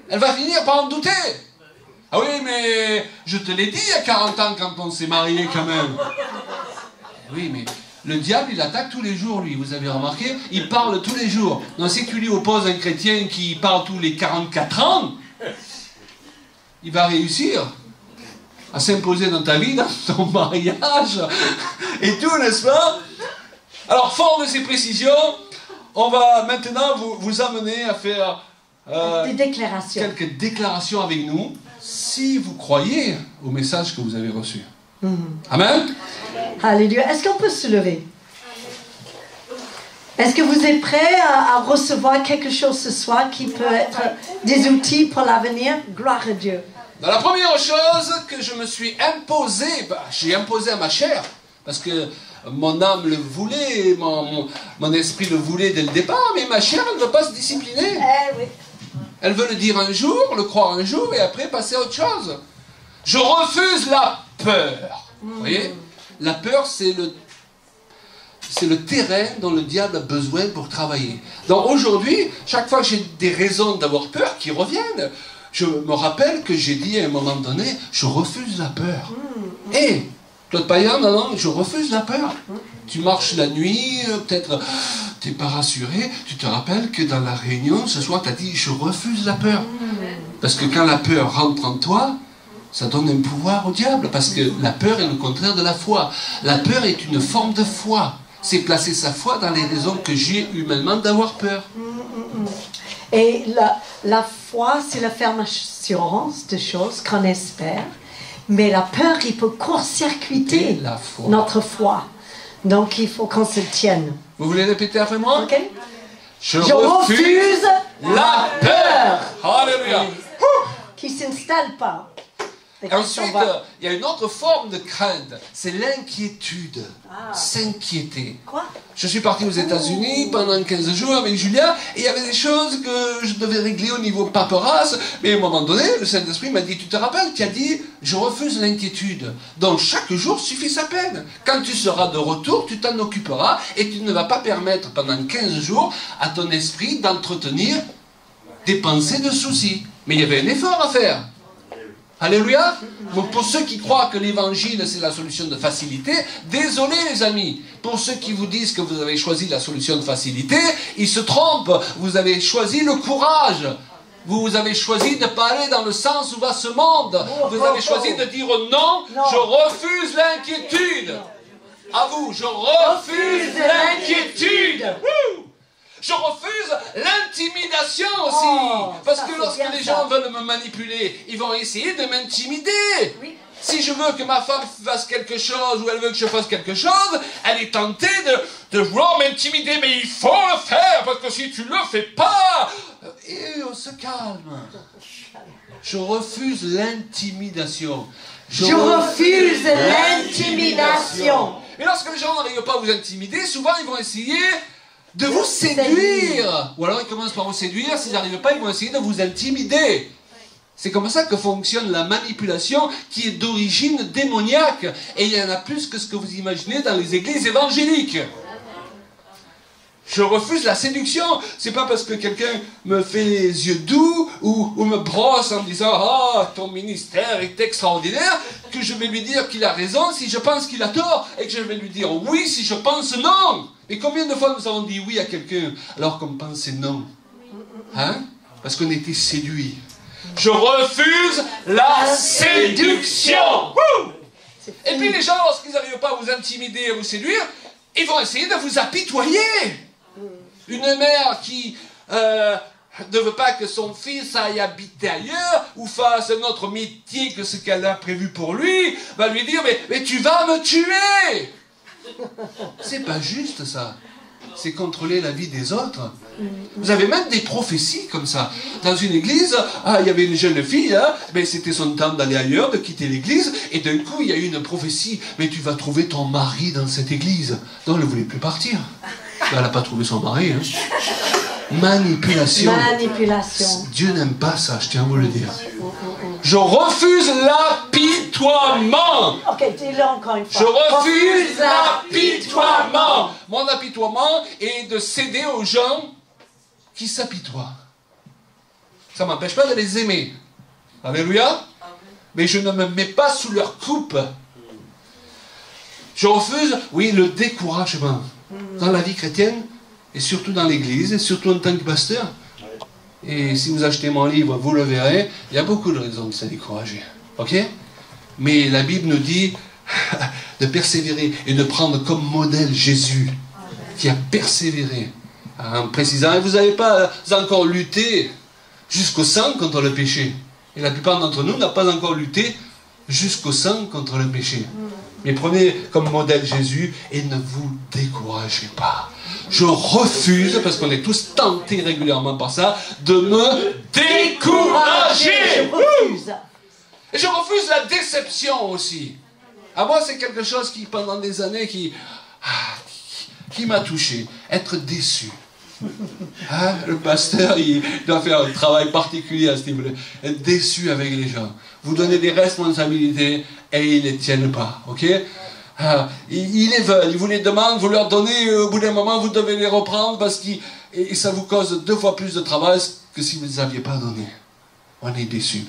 A: Elle va finir par en douter. Ah oui, mais je te l'ai dit il y a 40 ans quand on s'est mariés quand même. Oui, mais le diable, il attaque tous les jours, lui. Vous avez remarqué? Il parle tous les jours. Donc si tu lui opposes un chrétien qui parle tous les 44 ans, il va réussir à s'imposer dans ta vie, dans ton mariage, et tout, n'est-ce pas? Alors, fort de ces précisions, on va maintenant vous amener à faire
B: des déclarations.
A: Quelques déclarations avec nous, si vous croyez au message que vous avez reçu. Amen.
B: Alléluia. Est-ce qu'on peut se lever? Est-ce que vous êtes prêts à recevoir quelque chose ce soir qui peut être des outils pour l'avenir? Gloire à Dieu.
A: La première chose que je me suis imposé, j'ai imposé à ma chair, parce que mon âme le voulait, mon esprit le voulait dès le départ, mais ma chair, elle ne veut pas se discipliner.
B: Oui.
A: Elle veut le dire un jour, le croire un jour, et après passer à autre chose. Je refuse la peur. Vous voyez? La peur, c'est le terrain dont le diable a besoin pour travailler. Donc aujourd'hui, chaque fois que j'ai des raisons d'avoir peur qui reviennent, je me rappelle que j'ai dit à un moment donné, je refuse la peur. Et Claude Payan, non, non, je refuse la peur. Tu marches la nuit, peut-être tu n'es pas rassuré. Tu te rappelles que dans la réunion, ce soir, tu as dit, je refuse la peur. Parce que quand la peur rentre en toi, ça donne un pouvoir au diable. Parce que la peur est le contraire de la foi. La peur est une forme de foi. C'est placer sa foi dans les raisons que j'ai humainement d'avoir peur.
B: Et la foi, c'est la ferme assurance de choses qu'on espère. Mais la peur, il peut court-circuiter notre foi. Donc, il faut qu'on se tienne.
A: Vous voulez répéter après moi?
B: Ok. Je refuse la peur.
A: Alléluia.
B: Qui ne s'installe pas.
A: Ensuite, il y a une autre forme de crainte, c'est l'inquiétude. S'inquiéter.
B: Quoi?
A: Je suis parti aux États-Unis pendant 15 jours avec Julia, et il y avait des choses que je devais régler au niveau paperasse, mais à un moment donné, le Saint-Esprit m'a dit, tu te rappelles, tu as dit, je refuse l'inquiétude. Donc chaque jour suffit sa peine. Quand tu seras de retour, tu t'en occuperas, et tu ne vas pas permettre pendant 15 jours à ton esprit d'entretenir des pensées de soucis. Mais il y avait un effort à faire. Alléluia. Donc pour ceux qui croient que l'évangile c'est la solution de facilité, désolé les amis. Pour ceux qui vous disent que vous avez choisi la solution de facilité, ils se trompent. Vous avez choisi le courage. Vous avez choisi de ne pas aller dans le sens où va ce monde. Vous avez choisi de dire non, je refuse l'inquiétude. À vous, je refuse l'inquiétude. Je refuse l'intimidation aussi. Parce que lorsque les gens veulent me manipuler, ils vont essayer de m'intimider. Oui. Si je veux que ma femme fasse quelque chose ou elle veut que je fasse quelque chose, elle est tentée de vouloir m'intimider. Mais il faut le faire parce que si tu ne le fais pas... Et on se calme. Je refuse l'intimidation.
B: Je refuse l'intimidation.
A: Mais lorsque les gens n'arrivent pas à vous intimider, souvent ils vont essayer... de vous séduire. Ou alors ils commencent par vous séduire, s'ils n'arrivent pas, ils vont essayer de vous intimider. C'est comme ça que fonctionne la manipulation qui est d'origine démoniaque. Et il y en a plus que ce que vous imaginez dans les églises évangéliques. Je refuse la séduction. C'est pas parce que quelqu'un me fait les yeux doux ou me brosse en me disant « Ah, ton ministère est extraordinaire » que je vais lui dire qu'il a raison si je pense qu'il a tort et que je vais lui dire oui si je pense non. Et combien de fois nous avons dit oui à quelqu'un alors qu'on pensait non? Hein? Parce qu'on était séduit. Je refuse la séduction. Et puis les gens, lorsqu'ils n'arrivent pas à vous intimider, à vous séduire, ils vont essayer de vous apitoyer. Une mère qui ne veut pas que son fils aille habiter ailleurs ou fasse un autre métier que ce qu'elle a prévu pour lui, va lui dire mais tu vas me tuer. C'est pas juste ça. C'est contrôler la vie des autres. Vous avez même des prophéties comme ça. Dans une église, il y avait une jeune fille, c'était son temps d'aller ailleurs, de quitter l'église, et d'un coup il y a eu une prophétie. Mais tu vas trouver ton mari dans cette église. Donc elle ne voulait plus partir. Elle n'a pas trouvé son mari. Manipulation. Dieu n'aime pas ça, je tiens à vous le dire. Je refuse l'apitoiement.
B: Ok, dis-le encore une fois.
A: Je refuse l'apitoiement. Mon apitoiement est de céder aux gens qui s'apitoient. Ça ne m'empêche pas de les aimer. Alléluia. Mais je ne me mets pas sous leur coupe. Je refuse, oui, le découragement. Dans la vie chrétienne, et surtout dans l'église, et surtout en tant que pasteur. Et si vous achetez mon livre, vous le verrez, il y a beaucoup de raisons de se décourager. Ok? Mais la Bible nous dit de persévérer et de prendre comme modèle Jésus, qui a persévéré, en précisant, et vous n'avez pas encore lutté jusqu'au sang contre le péché. Et la plupart d'entre nous n'ont pas encore lutté jusqu'au sang contre le péché. Mais prenez comme modèle Jésus et ne vous découragez pas. Je refuse, parce qu'on est tous tentés régulièrement par ça, de me décourager.
B: Je refuse.
A: Et je refuse la déception aussi. À moi, c'est quelque chose qui, pendant des années, qui m'a touché. Être déçu. Le pasteur, il doit faire un travail particulier à ce niveau-là. Être déçu avec les gens. Vous donnez des responsabilités et ils ne les tiennent pas. Ok? Ils les veulent, ils vous les demandent, vous leur donnez, au bout d'un moment, vous devez les reprendre parce que ça vous cause 2 fois plus de travail que si vous ne les aviez pas donnés. On est déçus.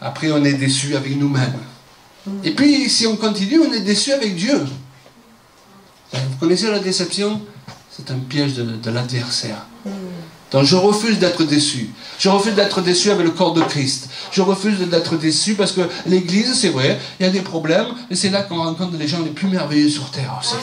A: Après, on est déçus avec nous-mêmes. Et puis, si on continue, on est déçu avec Dieu. Vous connaissez la déception? C'est un piège de l'adversaire. Donc je refuse d'être déçu. Je refuse d'être déçu avec le corps de Christ. Je refuse d'être déçu parce que l'Église, c'est vrai, il y a des problèmes, mais c'est là qu'on rencontre les gens les plus merveilleux sur terre aussi.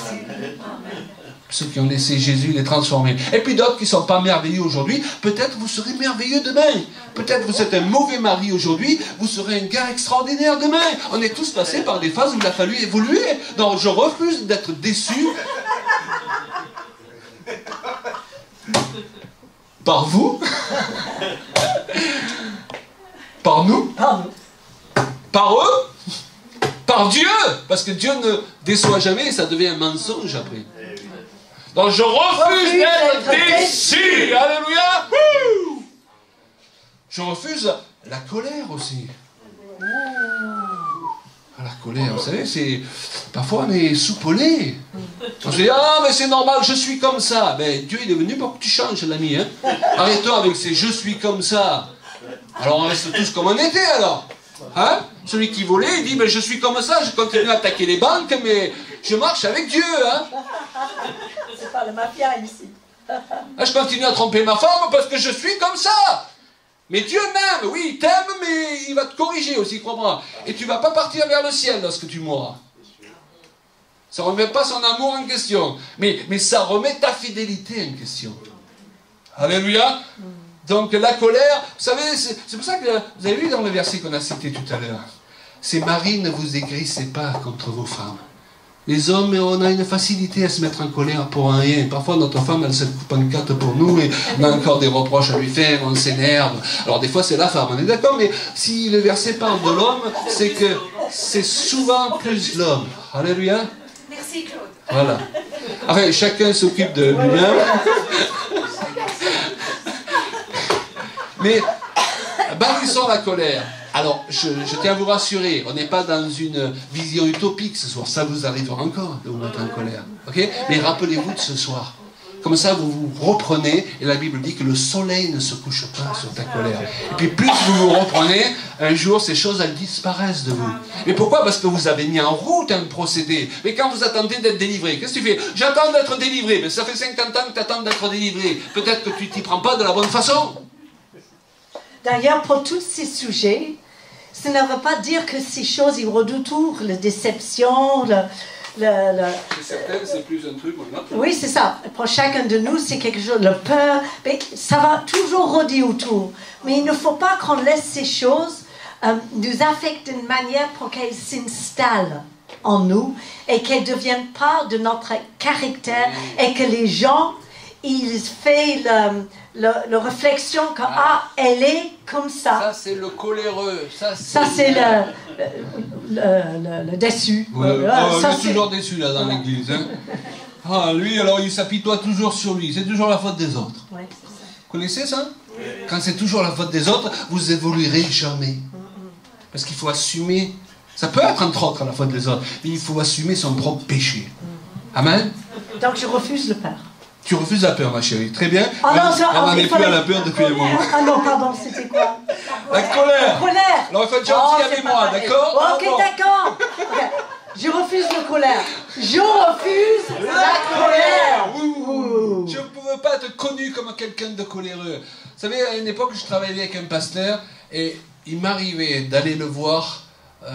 A: Ceux qui ont laissé Jésus les transformer. Et puis d'autres qui ne sont pas merveilleux aujourd'hui, peut-être vous serez merveilleux demain. Peut-être vous êtes un mauvais mari aujourd'hui, vous serez un gars extraordinaire demain. On est tous passés par des phases où il a fallu évoluer. Donc je refuse d'être déçu par vous, par nous, par eux, par Dieu, parce que Dieu ne déçoit jamais et ça devient un mensonge après. Donc je refuse d'être déçu. Alléluia. Je refuse la colère aussi. La colère, vous savez, c'est... Parfois on est soupolé. On se dit, ah mais c'est normal, je suis comme ça. Mais Dieu il est venu pour que tu changes, l'ami. Hein? Arrête-toi avec ces je suis comme ça. Alors on reste tous comme on était alors. Hein? Celui qui volait, il dit, mais je suis comme ça, je continue à attaquer les banques, mais je marche avec Dieu. Hein?
B: C'est pas la mafia ici.
A: Je continue à tromper ma femme parce que je suis comme ça. Mais Dieu m'aime, oui, il t'aime, mais il va te corriger aussi, crois-moi. Et tu ne vas pas partir vers le ciel lorsque tu mourras. Ça ne remet pas son amour en question, mais ça remet ta fidélité en question. Alléluia. Donc la colère, vous savez, c'est pour ça que vous avez vu dans le verset qu'on a cité tout à l'heure, c'est Marie, ne vous aigrissez pas contre vos femmes. Les hommes, on a une facilité à se mettre en colère pour rien. Parfois, notre femme, elle se coupe en quatre pour nous et on a encore des reproches à lui faire, on s'énerve. Alors, des fois, c'est la femme, on est d'accord, mais si le verset parle de l'homme, c'est que c'est souvent plus l'homme. Alléluia.
C: Merci, Claude.
A: Voilà. Enfin, chacun s'occupe de lui-même. Mais, bannissons la colère. Alors, je tiens à vous rassurer, on n'est pas dans une vision utopique ce soir. Ça vous arrivera encore de vous mettre en colère. Ok? Mais rappelez-vous de ce soir. Comme ça, vous vous reprenez, et la Bible dit que le soleil ne se couche pas sur ta colère. Et puis plus vous vous reprenez, un jour, ces choses, elles disparaissent de vous. Mais pourquoi? Parce que vous avez mis en route un procédé. Mais quand vous attendez d'être délivré, qu'est-ce que tu fais? J'attends d'être délivré. Mais ça fait 50 ans que tu attends d'être délivré. Peut-être que tu t'y prends pas de la bonne façon.
B: D'ailleurs, pour tous ces sujets, ça ne veut pas dire que ces choses, ils redoutent la déception,
A: C'est plus un truc, voilà.
B: Oui, c'est ça. Pour chacun de nous, c'est quelque chose, le peur, mais ça va toujours rôder autour. Mais il ne faut pas qu'on laisse ces choses nous affecter d'une manière pour qu'elles s'installent en nous et qu'elles deviennent part de notre caractère et que les gens, ils font la réflexion que elle est comme ça.
A: Ça c'est le coléreux. Ça
B: c'est le déçu.
A: Ouais, il est toujours déçu là dans l'église. Hein. Ah, lui alors il s'apitoie toujours sur lui. C'est toujours la faute des autres.
B: Ouais, c'est ça.
A: Vous connaissez ça? Quand c'est toujours la faute des autres, vous évoluerez jamais. Parce qu'il faut assumer. Ça peut être entre autres la faute des autres, mais il faut assumer son propre péché. Amen.
B: Donc je refuse le peur.
A: Tu refuses la peur, ma chérie. Très bien.
B: Oh non,
A: on n'en est plus à la peur depuis un moment.
B: Ah non, pardon, c'était quoi?
A: La colère.
B: La colère.
A: Alors il faut être gentil avec moi, d'accord?
B: Ok, d'accord. Okay. Je refuse la colère. Je refuse la colère.
A: Je ne pouvais pas être connu comme quelqu'un de coléreux. Vous savez, à une époque, je travaillais avec un pasteur et il m'arrivait d'aller le voir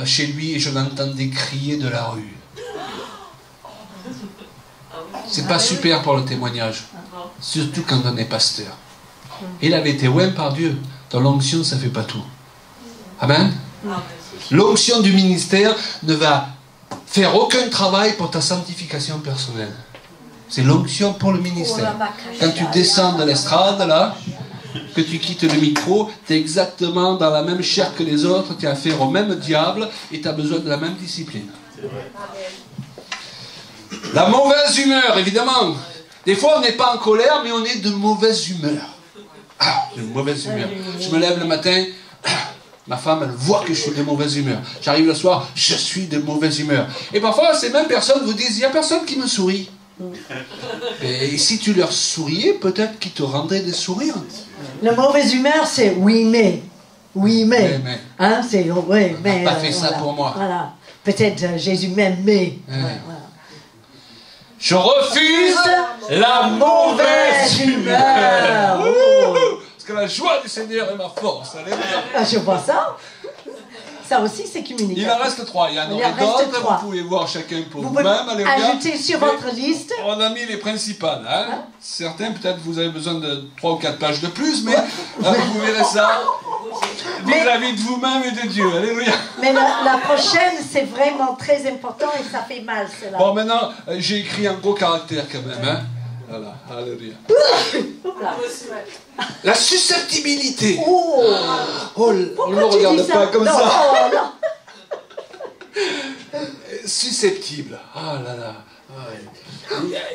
A: chez lui et je l'entendais crier de la rue. C'est pas super pour le témoignage, surtout quand on est pasteur. Il avait été oint par Dieu. Dans l'onction, ça ne fait pas tout. Amen. L'onction du ministère ne va faire aucun travail pour ta sanctification personnelle. C'est l'onction pour le ministère. Quand tu descends de l'estrade, là, que tu quittes le micro, tu es exactement dans la même chair que les autres, tu as affaire au même diable et tu as besoin de la même discipline. La mauvaise humeur, évidemment. Des fois, on n'est pas en colère, mais on est de mauvaise humeur. Ah, de mauvaise humeur. Je me lève le matin, ma femme, elle voit que je suis de mauvaise humeur. J'arrive le soir, je suis de mauvaise humeur. Et parfois, ces mêmes personnes vous disent, il n'y a personne qui me sourit. Et si tu leur souriais, peut-être qu'ils te rendraient des sourires.
B: La mauvaise humeur, c'est oui, mais. Oui, mais.
A: Mais.
B: Hein, c'est oui, mais.
A: On n'a pas fait ça pour moi.
B: Voilà. peut-être Jésus m'aimait. Voilà.
A: Je refuse la mauvaise humeur. Parce que la joie du Seigneur est ma force. Alléluia.
B: Ah, je vois ça. Ça aussi, c'est communication.
A: Il en reste 3. Il y en aurait d'autres. Vous pouvez voir chacun pour vous-même.
B: Ajoutez sur votre liste.
A: On a mis les principales. Hein. Certains, peut-être, vous avez besoin de 3 ou 4 pages de plus, mais vous verrez ça vis-à-vis de vous-même et de Dieu. Alléluia.
B: Mais la prochaine, c'est vraiment très important et ça fait mal, cela.
A: Bon, maintenant, j'ai écrit en gros caractère quand même. Hein. Voilà, alléluia. La susceptibilité.
B: Oh,
A: on ne me regarde pas comme
B: non,
A: ça.
B: Oh, non.
A: Susceptible. Ah là là.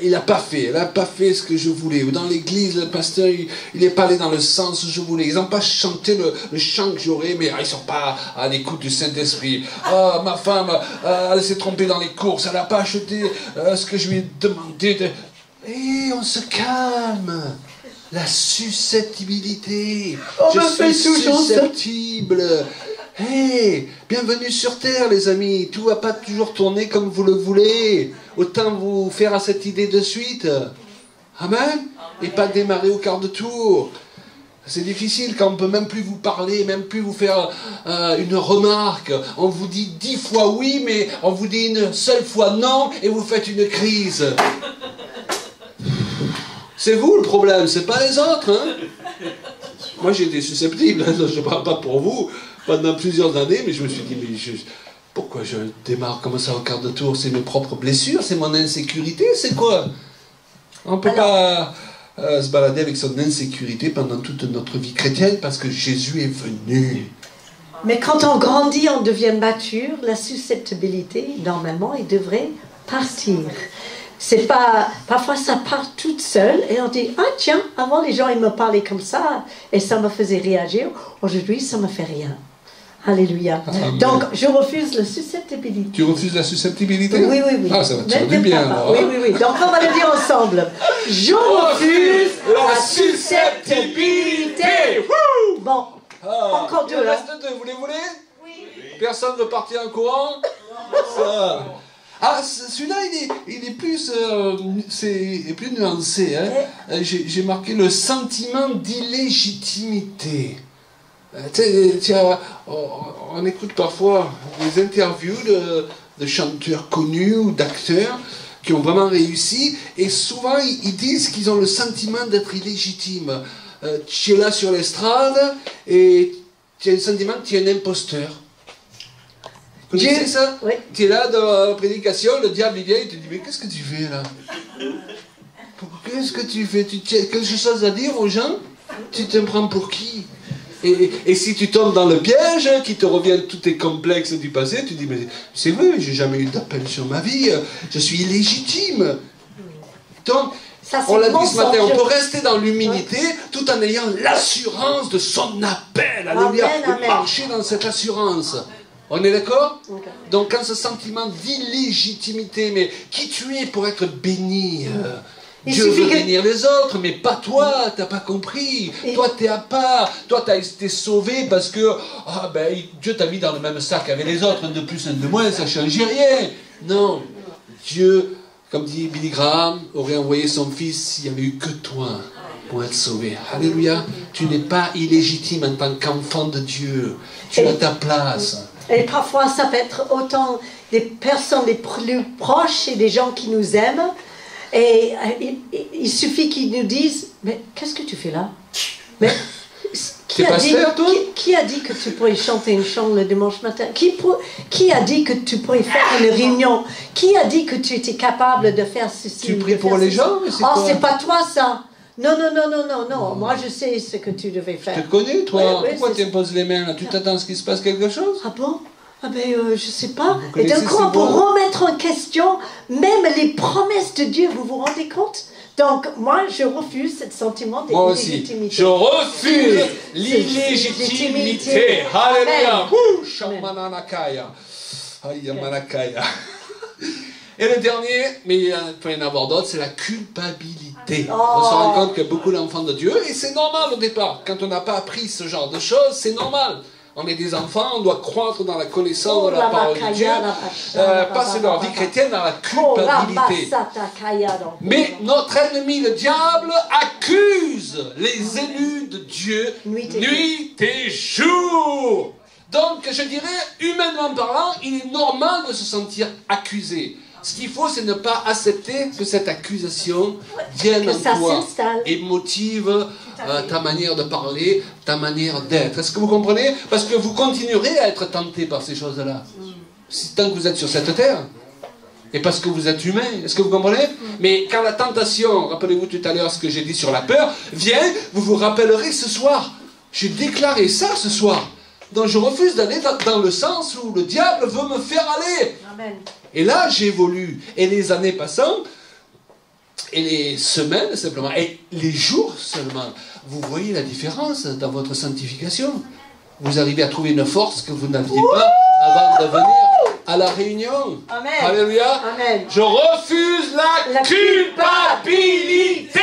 A: Il n'a pas fait. Il n'a pas fait ce que je voulais. Ou dans l'église, le pasteur, il n'est pas allé dans le sens où je voulais. Ils n'ont pas chanté le chant que j'aurais, mais ils ne sont pas à l'écoute du Saint-Esprit. Ah, ma femme, elle s'est trompée dans les courses. Elle n'a pas acheté ce que je lui ai demandé. Et on se calme. La susceptibilité. Je suis susceptible. Hey, bienvenue sur Terre, les amis. Tout va pas toujours tourner comme vous le voulez. Autant vous faire à cette idée de suite. Amen. Et pas démarrer au quart de tour. C'est difficile quand on peut même plus vous parler, même plus vous faire une remarque. On vous dit 10 fois oui, mais on vous dit une seule fois non, et vous faites une crise. C'est vous le problème, c'est pas les autres. Hein. Moi j'ai été susceptible, hein, je ne parle pas pour vous, pendant plusieurs années, mais je me suis dit, mais pourquoi je démarre comme ça au quart de tour? C'est mes propres blessures, c'est mon insécurité, c'est quoi? On ne peut pas se balader avec son insécurité pendant toute notre vie chrétienne, parce que Jésus est venu.
B: Mais quand on grandit, on devient mature, la susceptibilité, normalement, elle devrait partir. C'est pas, parfois ça part toute seule et on dit, ah tiens, avant les gens ils me parlaient comme ça et ça me faisait réagir, aujourd'hui ça me fait rien. Alléluia. Amen. Donc je refuse la susceptibilité.
A: Tu refuses la susceptibilité?
B: Oui, oui, oui.
A: Ah, ça va te faire du bien. Alors.
B: Oui, oui, oui. Donc on va le dire ensemble. Je refuse la susceptibilité. Bon, encore deux.
A: Il reste deux, vous les voulez? Oui. Personne ne veut partir en courant? Ça. Ah, celui-là, il est plus, plus nuancé. Hein. J'ai marqué le sentiment d'illégitimité. On écoute parfois des interviews de chanteurs connus ou d'acteurs qui ont vraiment réussi, et souvent ils disent qu'ils ont le sentiment d'être illégitimes. Tu es là sur l'estrade et tu as le sentiment que tu es un imposteur. Vous connaissez ça? Oui. Tu es là dans la prédication, le diable il vient et te dit, mais qu'est-ce que tu fais là? Qu'est-ce que tu fais? Tu as quelque chose à dire aux gens? Tu te prends pour qui? Et si tu tombes dans le piège, qui te reviennent tous tes complexes du passé, tu dis, mais c'est vrai, j'ai jamais eu d'appel sur ma vie, je suis illégitime. Donc, on l'a dit ce matin, on peut rester dans l'humilité tout en ayant l'assurance de son appel. Alléluia. Et marcher dans cette assurance. On est d'accord? Okay. Donc quand ce sentiment d'illégitimité, mais qui tu es pour être béni? Dieu veut bénir les autres, mais pas toi, t'as pas compris. Toi, t'es à part. Toi, t'as été sauvé parce que Dieu t'a mis dans le même sac avec les autres, un de plus, un de moins, ça ne change rien. Non. Dieu, comme dit Billy Graham, aurait envoyé son fils s'il n'y avait eu que toi pour être sauvé. Alléluia. Tu n'es pas illégitime en tant qu'enfant de Dieu. Tu as ta place.
B: Et parfois, ça peut être autant des personnes les plus proches et des gens qui nous aiment. Et il suffit qu'ils nous disent, mais qu'est-ce que tu fais là? Mais qui a dit que tu pourrais chanter une chant le dimanche matin? Qui a dit que tu pourrais faire une réunion? Qui a dit que tu étais capable de faire ceci?
A: Tu pries pour les gens?
B: Oh, c'est pas toi ça! Non, non, non, non, non, non. Moi, je sais ce que tu devais faire.
A: Je te connais, toi. Oui, pourquoi tu imposes les mains là? Tu t'attends à ce qu'il se passe quelque chose?
B: Ah bon? Ah ben, je sais pas. Et d'un coup, on peut remettre en question même les promesses de Dieu. Vous vous rendez compte? Donc, moi, je refuse ce sentiment d'illégitimité.
A: Moi aussi. Je refuse l'illégitimité. Alléluia. Et le dernier, mais il peut y en avoir d'autres, c'est la culpabilité. On se rend compte que beaucoup d'enfants de Dieu, et c'est normal au départ, quand on n'a pas appris ce genre de choses, c'est normal. On est des enfants, on doit croître dans la connaissance de la parole de Dieu, passer leur vie chrétienne dans la culpabilité. Mais notre ennemi, le diable, accuse les élus de Dieu nuit et jour. Donc, je dirais, humainement parlant, il est normal de se sentir accusé. Ce qu'il faut, c'est ne pas accepter que cette accusation vienne en toi et motive ta manière de parler, ta manière d'être. Est-ce que vous comprenez? Parce que vous continuerez à être tenté par ces choses-là. Tant que vous êtes sur cette terre. Et parce que vous êtes humain. Est-ce que vous comprenez? Mais quand la tentation, rappelez-vous tout à l'heure ce que j'ai dit sur la peur, vient, vous vous rappellerez ce soir. J'ai déclaré ça ce soir. Donc je refuse d'aller dans le sens où le diable veut me faire aller.
B: Amen.
A: Et là, j'évolue. Et les années passant, et les semaines simplement, et les jours seulement, vous voyez la différence dans votre sanctification. Vous arrivez à trouver une force que vous n'aviez pas avant de venir à la réunion.
B: Amen.
A: Alléluia.
B: Amen.
A: Je refuse la culpabilité.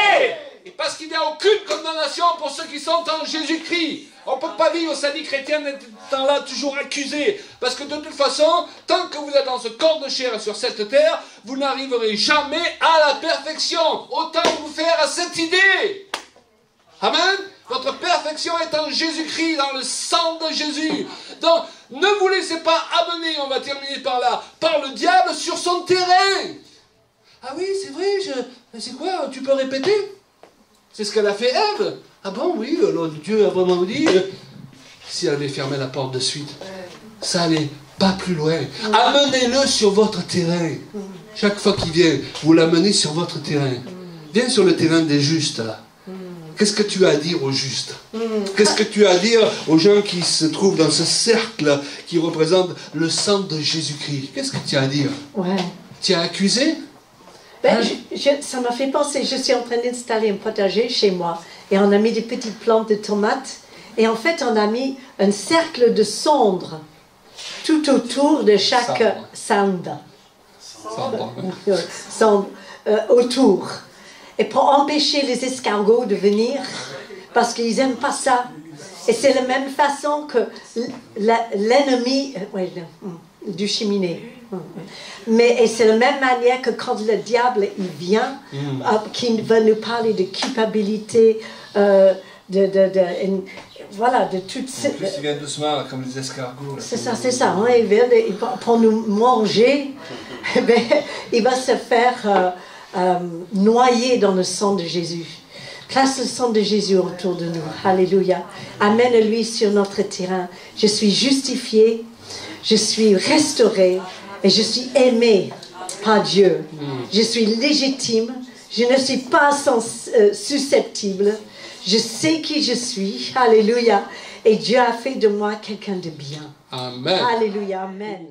A: Et parce qu'il n'y a aucune condamnation pour ceux qui sont en Jésus-Christ. On ne peut pas vivre sa vie chrétienne étant là toujours accusé. Parce que de toute façon, tant que vous êtes dans ce corps de chair sur cette terre, vous n'arriverez jamais à la perfection. Autant vous faire à cette idée. Amen. Votre perfection est en Jésus-Christ, dans le sang de Jésus. Donc, ne vous laissez pas amener, on va terminer par là, par le diable sur son terrain. Ah oui, c'est vrai, c'est quoi? Tu peux répéter? C'est ce qu'elle a fait Ève. Ah bon, oui, alors Dieu a vraiment dit, si elle avait fermé la porte de suite, ça allait pas plus loin. Amenez-le sur votre terrain. Chaque fois qu'il vient, vous l'amenez sur votre terrain. Viens sur le terrain des justes, là. Qu'est-ce que tu as à dire aux justes? Qu'est-ce que tu as à dire aux gens qui se trouvent dans ce cercle qui représente le sang de Jésus-Christ? Qu'est-ce que tu as à dire?
B: Ouais.
A: Tu as accusé?
B: Ben, ça m'a fait penser, je suis en train d'installer un potager chez moi et on a mis des petites plantes de tomates et en fait on a mis un cercle de cendres tout autour de chaque cendre autour. Et pour empêcher les escargots de venir, parce qu'ils n'aiment pas ça. Et c'est la même façon que l'ennemi du cheminée. Mais c'est la même manière que quand le diable il vient, qui va nous parler de culpabilité, voilà, de toutes ces...
A: En plus, il vient doucement, là, comme les escargots.
B: C'est ça. Hein, pour nous manger, il va se faire noyer dans le sang de Jésus. Place le sang de Jésus autour de nous. Alléluia. Amène-lui sur notre terrain. Je suis justifié, je suis restauré et je suis aimé par Dieu. Je suis légitime, je ne suis pas susceptible. Je sais qui je suis. Alléluia. Et Dieu a fait de moi quelqu'un de bien.
A: Amen.
B: Alléluia. Amen.